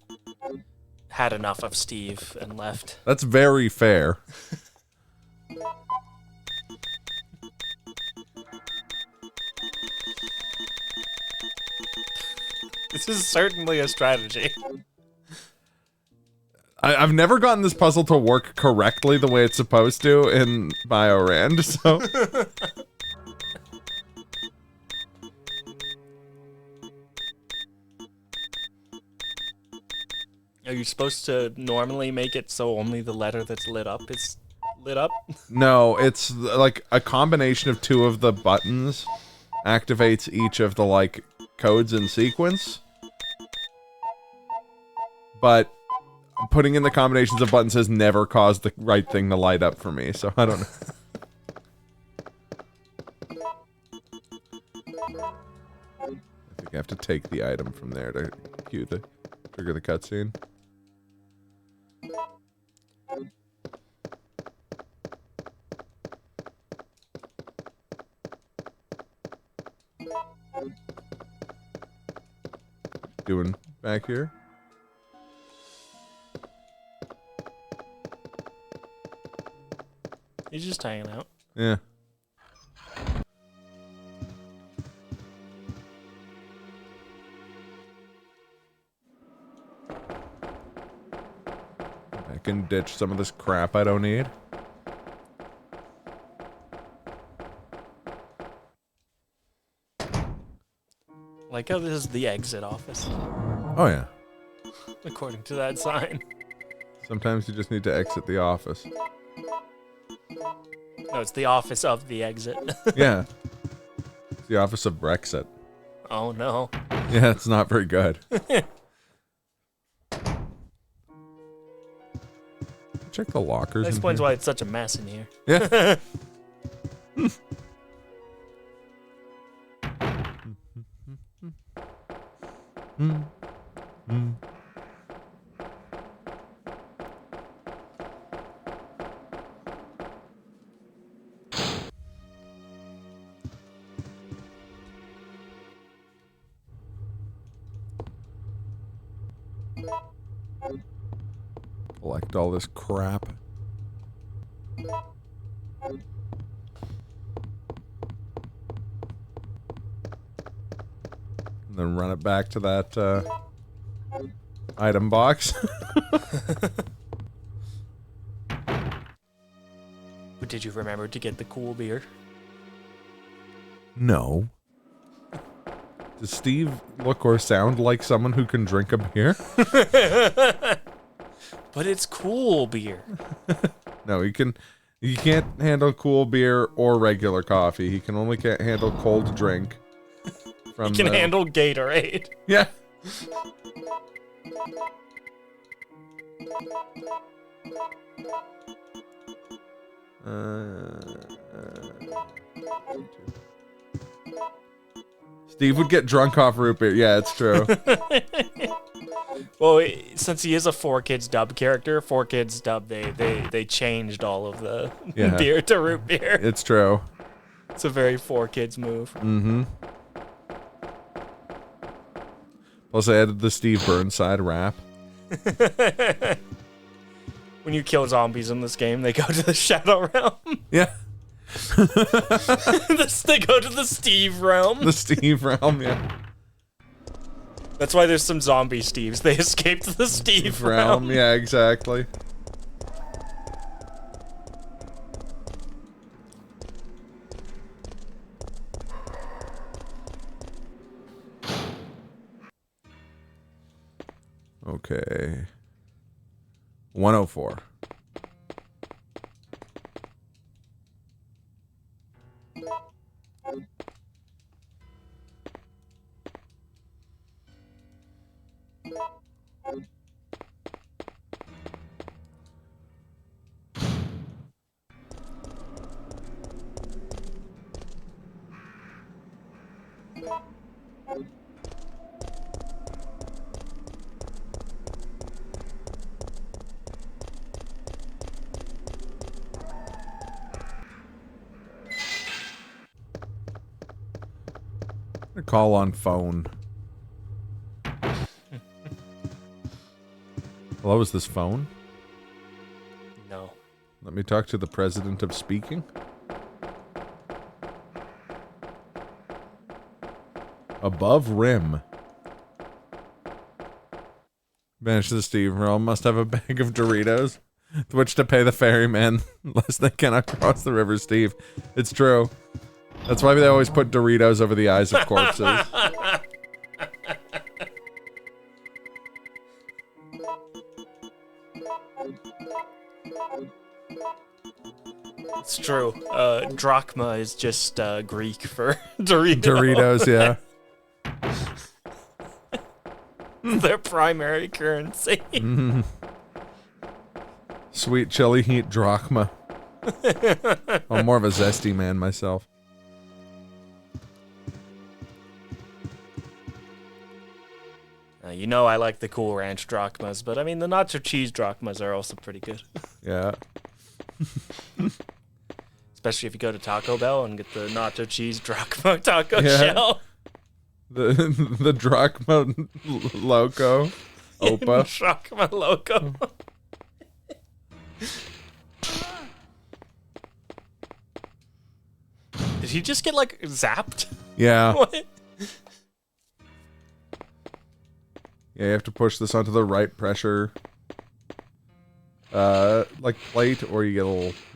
Speaker 3: had enough of Steve and left.
Speaker 2: That's very fair.
Speaker 3: This is certainly a strategy.
Speaker 2: I've never gotten this puzzle to work correctly the way it's supposed to in Biorand, so...
Speaker 3: Are you supposed to normally make it so only the letter that's lit up is lit up?
Speaker 2: No, it's like a combination of two of the buttons activates each of the, like, codes in sequence. But putting in the combinations of buttons has never caused the right thing to light up for me, so I don't know. I think I have to take the item from there to trigger the cutscene. Doing back here?
Speaker 3: He's just hanging out.
Speaker 2: Yeah. I can ditch some of this crap I don't need.
Speaker 3: Like how this is the exit office.
Speaker 2: Oh yeah.
Speaker 3: According to that sign.
Speaker 2: Sometimes you just need to exit the office.
Speaker 3: No, it's the office of the exit.
Speaker 2: Yeah. It's the office of Brexit.
Speaker 3: Oh no.
Speaker 2: Yeah, it's not very good. Check the lockers.
Speaker 3: That
Speaker 2: in
Speaker 3: explains
Speaker 2: here.
Speaker 3: why it's such a mess in here.
Speaker 2: Yeah. Collect all this crap. And then run it back to that item box.
Speaker 3: But did you remember to get the cool beer?
Speaker 2: No. Does Steve look or sound like someone who can drink a beer?
Speaker 3: But it's cool beer.
Speaker 2: No, he can't handle cool beer or regular coffee. He can only handle cold drink.
Speaker 3: He can handle Gatorade.
Speaker 2: Yeah. Steve would get drunk off root beer. Yeah, it's true.
Speaker 3: Well, since he is a 4Kids dub character, 4Kids dub, they changed all of the beer to root beer.
Speaker 2: It's true.
Speaker 3: It's a very 4Kids move.
Speaker 2: Mm-hmm. Plus, I added the Steve Burnside rap.
Speaker 3: When you kill zombies in this game, they go to the Shadow Realm.
Speaker 2: Yeah.
Speaker 3: They go to the Steve realm.
Speaker 2: The Steve realm, yeah.
Speaker 3: That's why there's some zombie Steves. They escaped the Steve realm.
Speaker 2: Yeah, exactly. Okay. 104. Call on phone. Hello, is this phone?
Speaker 3: No.
Speaker 2: Let me talk to the president of speaking. Above rim. Vanish the Steve realm. Must have a bag of Doritos with which to pay the ferryman, lest they cannot cross the river Steve. It's true. That's why they always put Doritos over the eyes of corpses.
Speaker 3: It's true. Drachma is just Greek for Doritos.
Speaker 2: Doritos, yeah.
Speaker 3: Their primary currency.
Speaker 2: Mm. Sweet chili heat drachma. I'm more of a zesty man myself.
Speaker 3: You know I like the Cool Ranch drachmas, but I mean the nacho cheese drachmas are also pretty good.
Speaker 2: Yeah.
Speaker 3: Especially if you go to Taco Bell and get the nacho cheese drachma taco shell.
Speaker 2: The drachma loco. Opa.
Speaker 3: Drachma loco. Did he just get like zapped?
Speaker 2: Yeah.
Speaker 3: What?
Speaker 2: Yeah, you have to push this onto the right pressure, like plate, or you get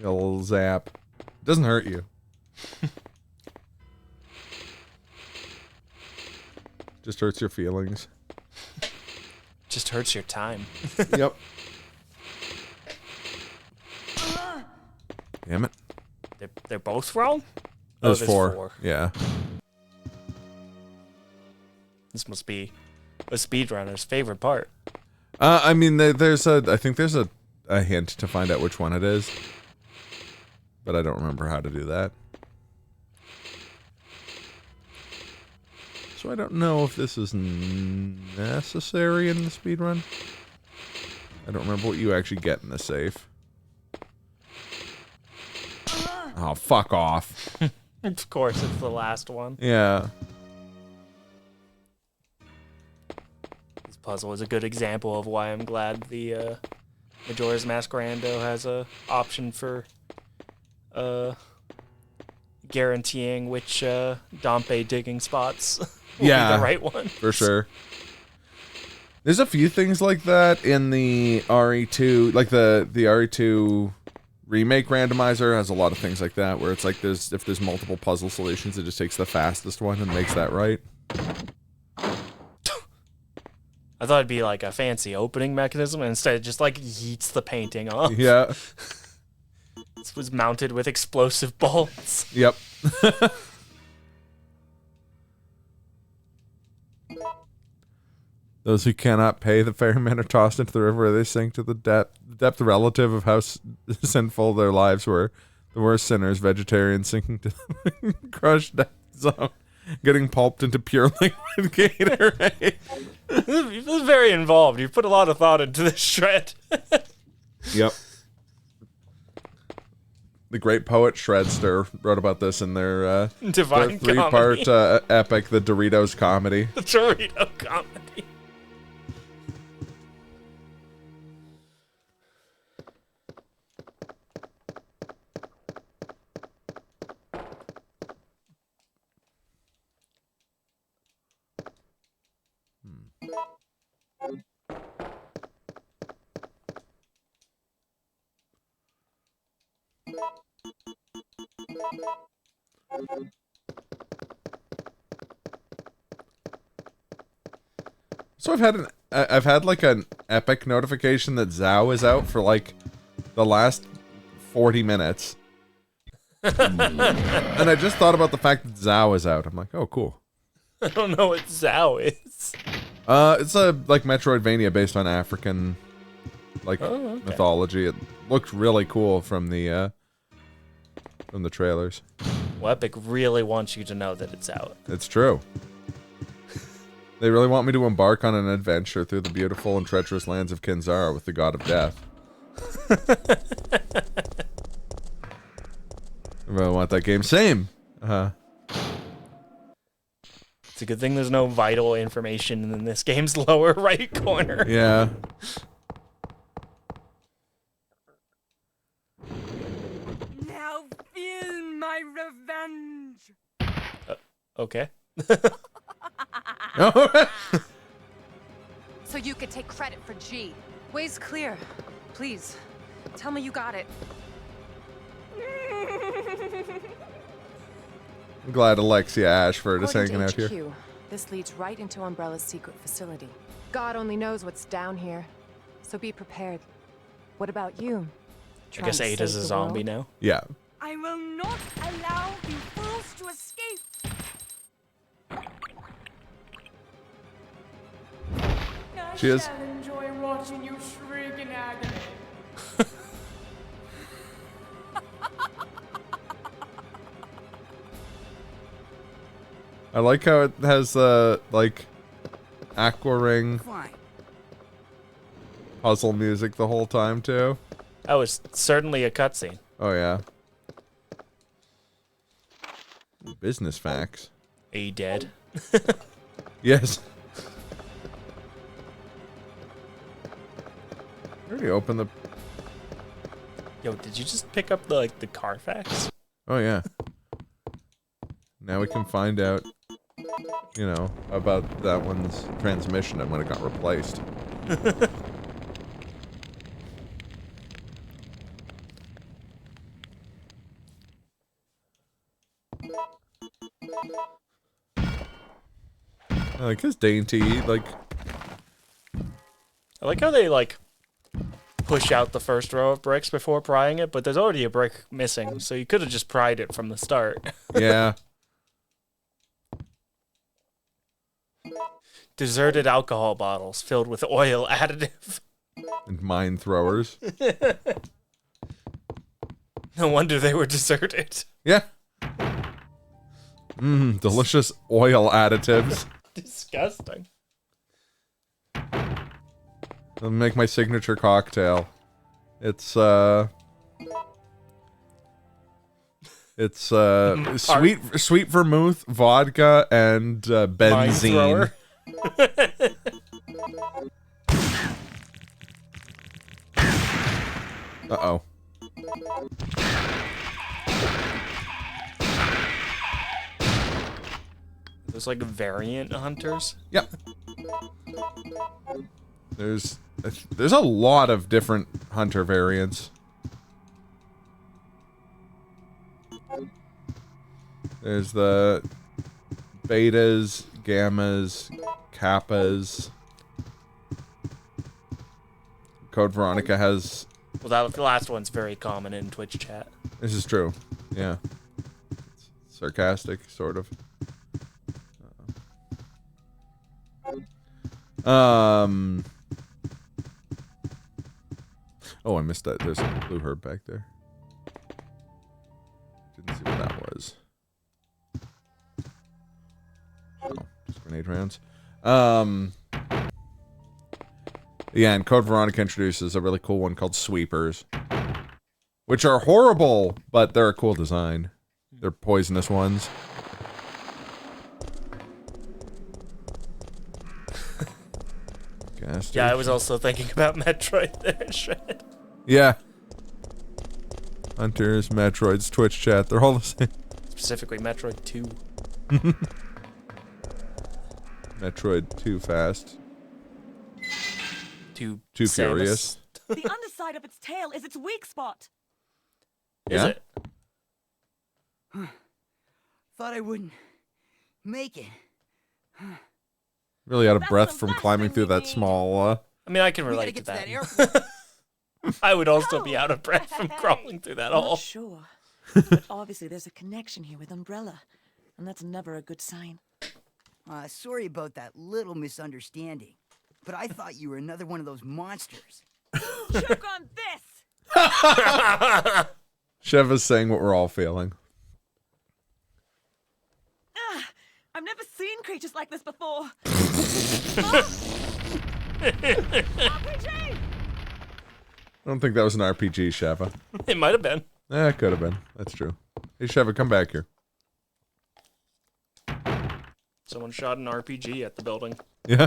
Speaker 2: a little zap. It doesn't hurt you. Just hurts your feelings.
Speaker 3: Just hurts your time.
Speaker 2: Yep. Damn it.
Speaker 3: They're both wrong?
Speaker 2: There's four. Yeah.
Speaker 3: This must be a speedrunner's favorite part.
Speaker 2: I mean, I think there's a hint to find out which one it is, but I don't remember how to do that. So I don't know if this is necessary in the speedrun. I don't remember what you actually get in the safe. Oh, fuck off.
Speaker 3: Of course, it's the last one.
Speaker 2: Yeah.
Speaker 3: This puzzle is a good example of why I'm glad the Majora's Mask Rando has a option for guaranteeing which Dompe digging spots will be the right one.
Speaker 2: For sure. There's a few things like that in the RE2, like the RE2 remake randomizer has a lot of things like that, where it's like if there's multiple puzzle solutions, it just takes the fastest one and makes that right.
Speaker 3: I thought it'd be like a fancy opening mechanism, and instead it just like yeets the painting off.
Speaker 2: Yeah.
Speaker 3: This was mounted with explosive bolts.
Speaker 2: Yep. Those who cannot pay the ferrymen are tossed into the river where they sink to the depth relative of how sinful their lives were. The worst sinners, vegetarians, sinking to the crushed depth zone, getting pulped into pure liquid Gatorade.
Speaker 3: This is very involved. You put a lot of thought into this shred.
Speaker 2: Yep. The great poet Shredster wrote about this in their
Speaker 3: Divine
Speaker 2: three-part epic, The Doritos Comedy.
Speaker 3: The Dorito Comedy.
Speaker 2: So I've had like an epic notification that Zao is out for like the last 40 minutes. And I just thought about the fact that Zao is out. I'm like, oh, cool.
Speaker 3: I don't know what Zao is.
Speaker 2: It's a like Metroidvania based on African mythology. It looked really cool from the trailers.
Speaker 3: Well, Epic really wants you to know that it's out.
Speaker 2: It's true. They really want me to embark on an adventure through the beautiful and treacherous lands of Kinzara with the god of death. I really want that game. Same.
Speaker 3: It's a good thing there's no vital information in this game's lower right corner.
Speaker 2: Yeah.
Speaker 10: Now feel my revenge.
Speaker 3: Okay.
Speaker 16: So you could take credit for G. Way's clear. Please, tell me you got it.
Speaker 2: I'm glad Alexia Ashford is
Speaker 16: According
Speaker 2: hanging
Speaker 16: to
Speaker 2: out here.
Speaker 16: HQ, this leads right into Umbrella's secret facility. God only knows what's down here, so be prepared. What about you?
Speaker 3: I guess Ada's a zombie now.
Speaker 2: Yeah.
Speaker 10: I will not allow you fools to escape.
Speaker 2: She is.
Speaker 10: I enjoy watching you shriek in agony.
Speaker 2: I like how it has like Aqua Ring puzzle music the whole time too.
Speaker 3: That was certainly a cutscene.
Speaker 2: Oh yeah. Business facts.
Speaker 3: Are you dead?
Speaker 2: Yes. I already opened the.
Speaker 3: Yo, did you just pick up the Carfax?
Speaker 2: Oh yeah. Now we can find out, you know, about that one's transmission and when it got replaced. I like his dainty, like.
Speaker 3: I like how they like push out the first row of bricks before prying it, but there's already a brick missing, so you could have just pried it from the start.
Speaker 2: Yeah.
Speaker 3: Deserted alcohol bottles filled with oil additive.
Speaker 2: And mine throwers.
Speaker 3: No wonder they were deserted.
Speaker 2: Yeah. Delicious oil additives.
Speaker 3: Disgusting.
Speaker 2: I'll make my signature cocktail. It's sweet vermouth, vodka, and benzene. Uh-oh.
Speaker 3: There's like variant hunters.
Speaker 2: Yep. There's a lot of different hunter variants. There's the betas, gammas, kappas. Code Veronica has.
Speaker 3: Well, the last one's very common in Twitch chat.
Speaker 2: This is true. Yeah. It's sarcastic, sort of. Oh, I missed that. There's a blue herb back there. Didn't see what that was. Oh, just grenade rounds. Yeah, and Code Veronica introduces a really cool one called Sweepers, which are horrible, but they're a cool design. They're poisonous ones.
Speaker 3: Yeah, I was also thinking about Metroid there, Shred.
Speaker 2: Yeah. Hunters, Metroids, Twitch chat, they're all the same.
Speaker 3: Specifically Metroid 2.
Speaker 2: Metroid too fast.
Speaker 3: Too
Speaker 2: furious.
Speaker 5: The underside of its tail is its weak spot.
Speaker 2: Yeah?
Speaker 3: Is it?
Speaker 10: Thought I wouldn't make it.
Speaker 2: Really out of breath from climbing through that small.
Speaker 3: I mean, I can relate to that. I would also be out of breath from crawling through that hole.
Speaker 5: Not sure. But obviously there's a connection here with Umbrella, and that's never a good sign.
Speaker 10: Sorry about that little misunderstanding, but I thought you were another one of those monsters.
Speaker 5: Choke on this!
Speaker 2: Chev is saying what we're all feeling.
Speaker 5: I've never seen creatures like this before. RPG!
Speaker 2: I don't think that was an RPG, Sheva.
Speaker 3: It might have been.
Speaker 2: It could have been. That's true. Hey, Sheva, come back here.
Speaker 3: Someone shot an RPG at the building.
Speaker 2: Yeah.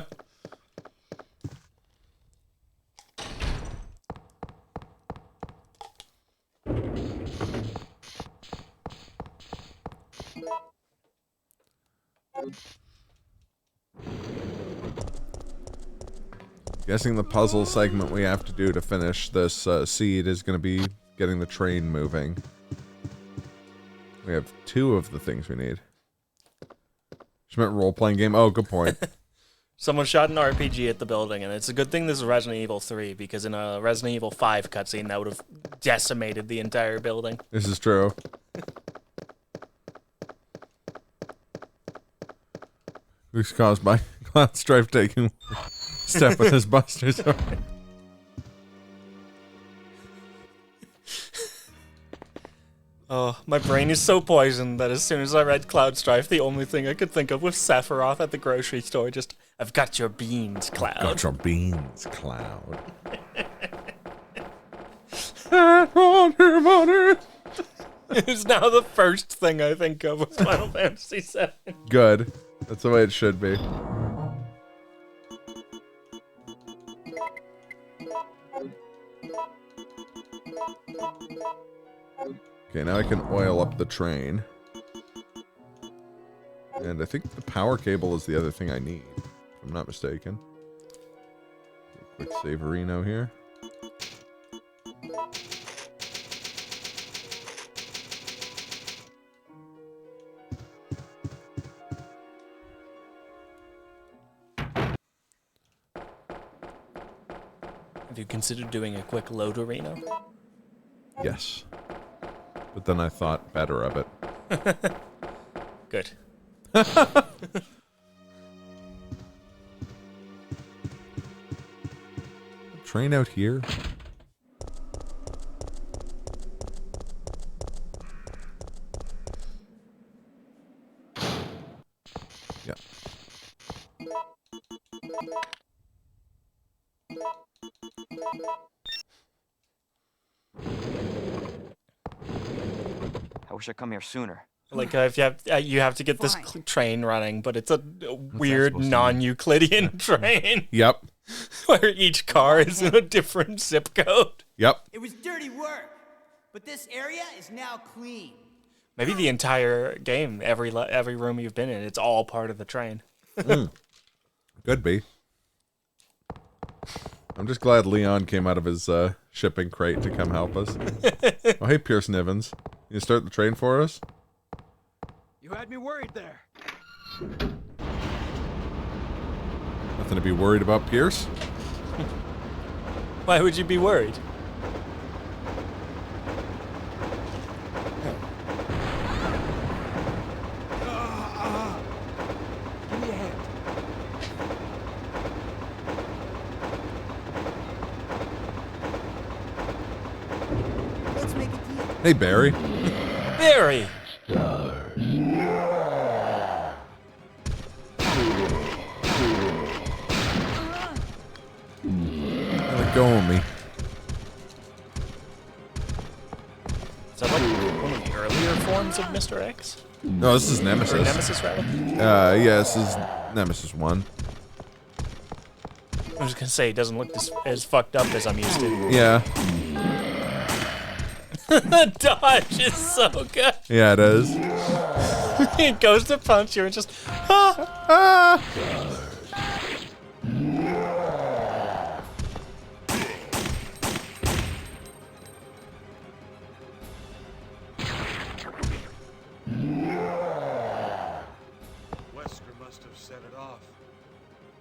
Speaker 2: Guessing the puzzle segment we have to do to finish this seed is going to be getting the train moving. We have 2 of the things we need. She meant role-playing game. Oh, good point.
Speaker 3: Someone shot an RPG at the building, and it's a good thing this is Resident Evil 3, because in a Resident Evil 5 cutscene, that would have decimated the entire building.
Speaker 2: This is true. This caused by Cloud Strife taking a step with his Buster Sword.
Speaker 3: Oh, my brain is so poisoned that as soon as I read Cloud Strife, the only thing I could think of was Sephiroth at the grocery store. Just, I've got your beans, Cloud.
Speaker 2: Got your beans, Cloud. On your mother.
Speaker 3: It's now the first thing I think of with Final Fantasy VII.
Speaker 2: Good. That's the way it should be. Okay, now I can oil up the train. And I think the power cable is the other thing I need, if I'm not mistaken. Quick saverino here.
Speaker 3: Have you considered doing a quick load arena?
Speaker 2: Yes. But then I thought better of it.
Speaker 3: Good.
Speaker 2: Train out here? Yeah.
Speaker 17: I wish I'd come here sooner.
Speaker 3: Like if you have to get this train running, but it's a weird non-Euclidean train.
Speaker 2: Yep.
Speaker 3: Where each car is in a different zip code.
Speaker 2: Yep.
Speaker 10: It was dirty work, but this area is now clean.
Speaker 3: Maybe the entire game, every room you've been in, it's all part of the train.
Speaker 2: Could be. I'm just glad Leon came out of his shipping crate to come help us. Oh, hey, Pierce Nivens. You start the train for us?
Speaker 14: You had me worried there.
Speaker 2: Nothing to be worried about, Pierce?
Speaker 3: Why would you be worried?
Speaker 14: Give me a hand.
Speaker 10: Let's make a deal.
Speaker 2: Hey, Barry.
Speaker 3: Barry!
Speaker 2: Let go of me.
Speaker 3: Is that like one of the earlier forms of Mr. X?
Speaker 2: No, this is Nemesis.
Speaker 3: Or Nemesis, rather?
Speaker 2: Yeah, this is Nemesis 1.
Speaker 3: I was gonna say, it doesn't look as fucked up as I'm used to.
Speaker 2: Yeah.
Speaker 3: The dodge is so good.
Speaker 2: Yeah, it is.
Speaker 3: It goes to punch you and just... Ah!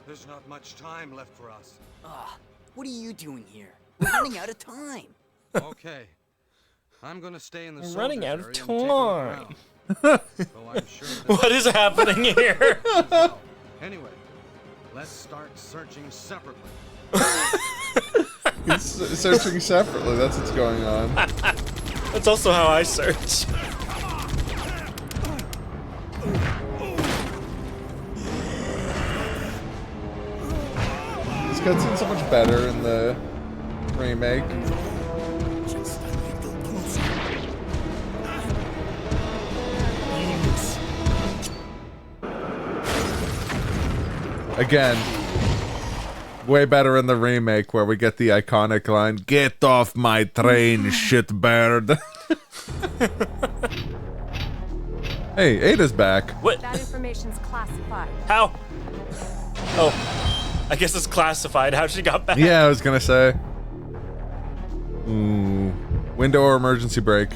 Speaker 18: There's not much time left for us.
Speaker 10: What are you doing here? We're running out of time.
Speaker 18: Okay. I'm gonna stay in the
Speaker 3: We're running out of
Speaker 18: soldiers area and take a look
Speaker 3: time.
Speaker 18: around. Though I'm sure that
Speaker 3: What is happening here?
Speaker 18: Anyway, let's start searching separately.
Speaker 2: He's searching separately. That's what's going on.
Speaker 3: That's also how I search.
Speaker 2: This cutscene's so much better in the remake. Again, way better in the remake where we get the iconic line, "Get off my train, shitbird." Hey, Ada's back.
Speaker 3: What?
Speaker 16: That information's classified.
Speaker 3: How? Oh, I guess it's classified how she got back.
Speaker 2: Yeah, I was gonna say. Ooh. Window or emergency brake?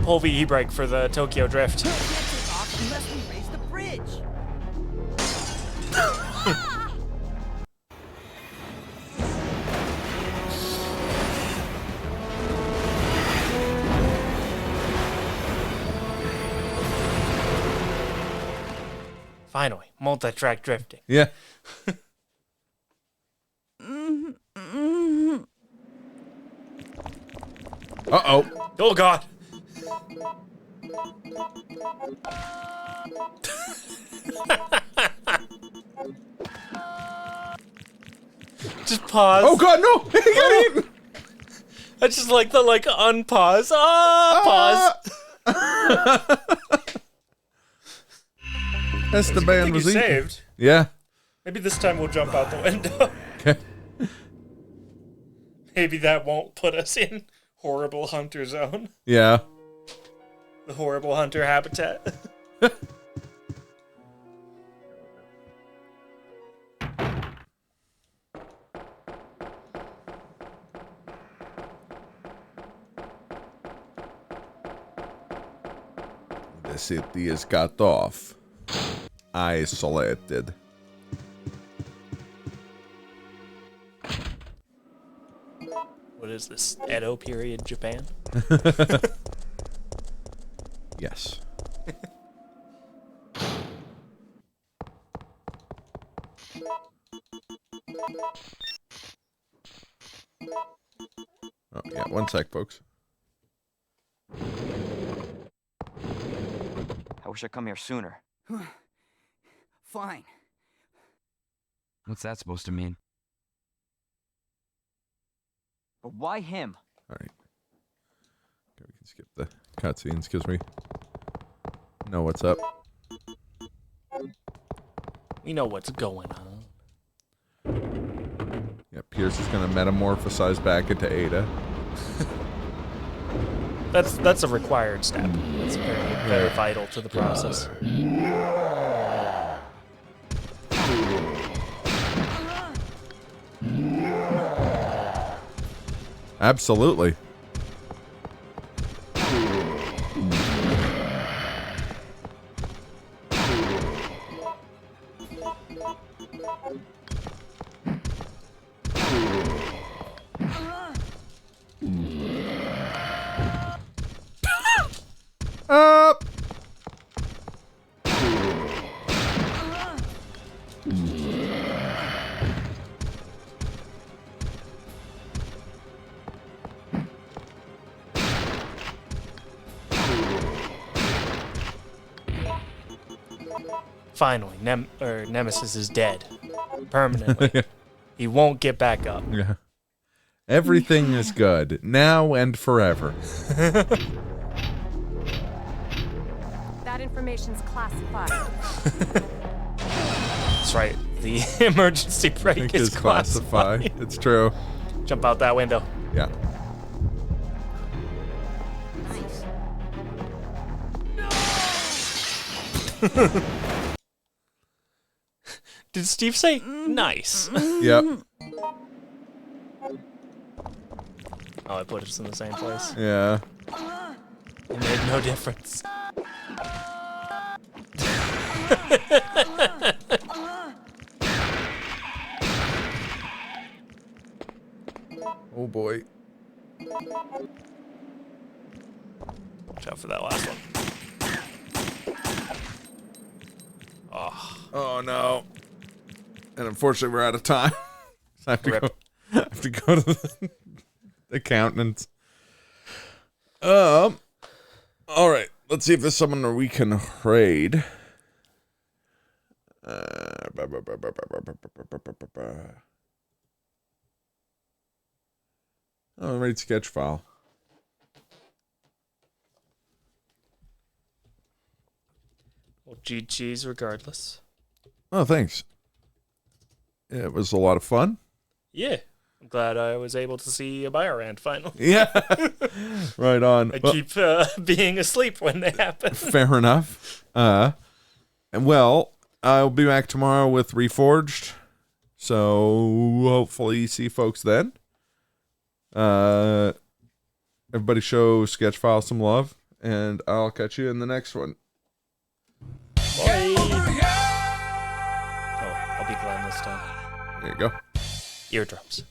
Speaker 3: Pull the e-brake for the Tokyo Drift.
Speaker 10: Unless we raise the bridge.
Speaker 3: Finally, multi-track drifting.
Speaker 2: Yeah. Uh-oh.
Speaker 3: Oh, God. Just pause.
Speaker 2: Oh, God, no! He got eaten!
Speaker 3: I just like the, unpause. Pause.
Speaker 2: Esteban was eaten.
Speaker 3: saved.
Speaker 2: Yeah.
Speaker 3: Maybe this time we'll jump out the window.
Speaker 2: Okay.
Speaker 3: Maybe that won't put us in horrible hunter zone.
Speaker 2: Yeah.
Speaker 3: The horrible hunter habitat.
Speaker 2: The city is cut off. Isolated.
Speaker 3: What is this? Edo period Japan?
Speaker 2: Yes. Oh, yeah, one sec, folks.
Speaker 17: I wish I'd come here sooner.
Speaker 10: Fine.
Speaker 17: What's that supposed to mean? But why him?
Speaker 2: Alright. Okay, we can skip the cutscenes because we know what's up.
Speaker 3: We know what's going on.
Speaker 2: Yeah, Pierce is gonna metamorphosize back into Ada.
Speaker 3: That's a required step. That's very vital to the process.
Speaker 2: Absolutely. Up.
Speaker 3: Finally, Nemesis is dead. Permanently. He won't get back up.
Speaker 2: Yeah. Everything is good now and forever.
Speaker 16: That information's classified.
Speaker 3: That's right. The emergency brake is classified.
Speaker 2: It's true.
Speaker 3: Jump out that window.
Speaker 2: Yeah.
Speaker 3: Did Steve say nice?
Speaker 2: Yep.
Speaker 3: Oh, I put us in the same place.
Speaker 2: Yeah.
Speaker 3: It made no difference.
Speaker 2: boy.
Speaker 3: Watch out for that last one.
Speaker 2: Oh no. And unfortunately, we're out of time. So I have to go to the accountants. All right. Let's see if there's someone that we can raid. Raid sketch file.
Speaker 3: Well, GG's regardless.
Speaker 2: Oh, thanks. Yeah, it was a lot of fun.
Speaker 3: Yeah. I'm glad I was able to see a Biorand finally.
Speaker 2: Yeah. Right on.
Speaker 3: I keep being asleep when they happen.
Speaker 2: Fair enough. And well, I'll be back tomorrow with Reforged. So hopefully see folks then. Everybody show Sketchfile some love, and I'll catch you in the next one.
Speaker 3: Bye. Oh, I'll be Glenn this time.
Speaker 2: There you go.
Speaker 3: Eardrops.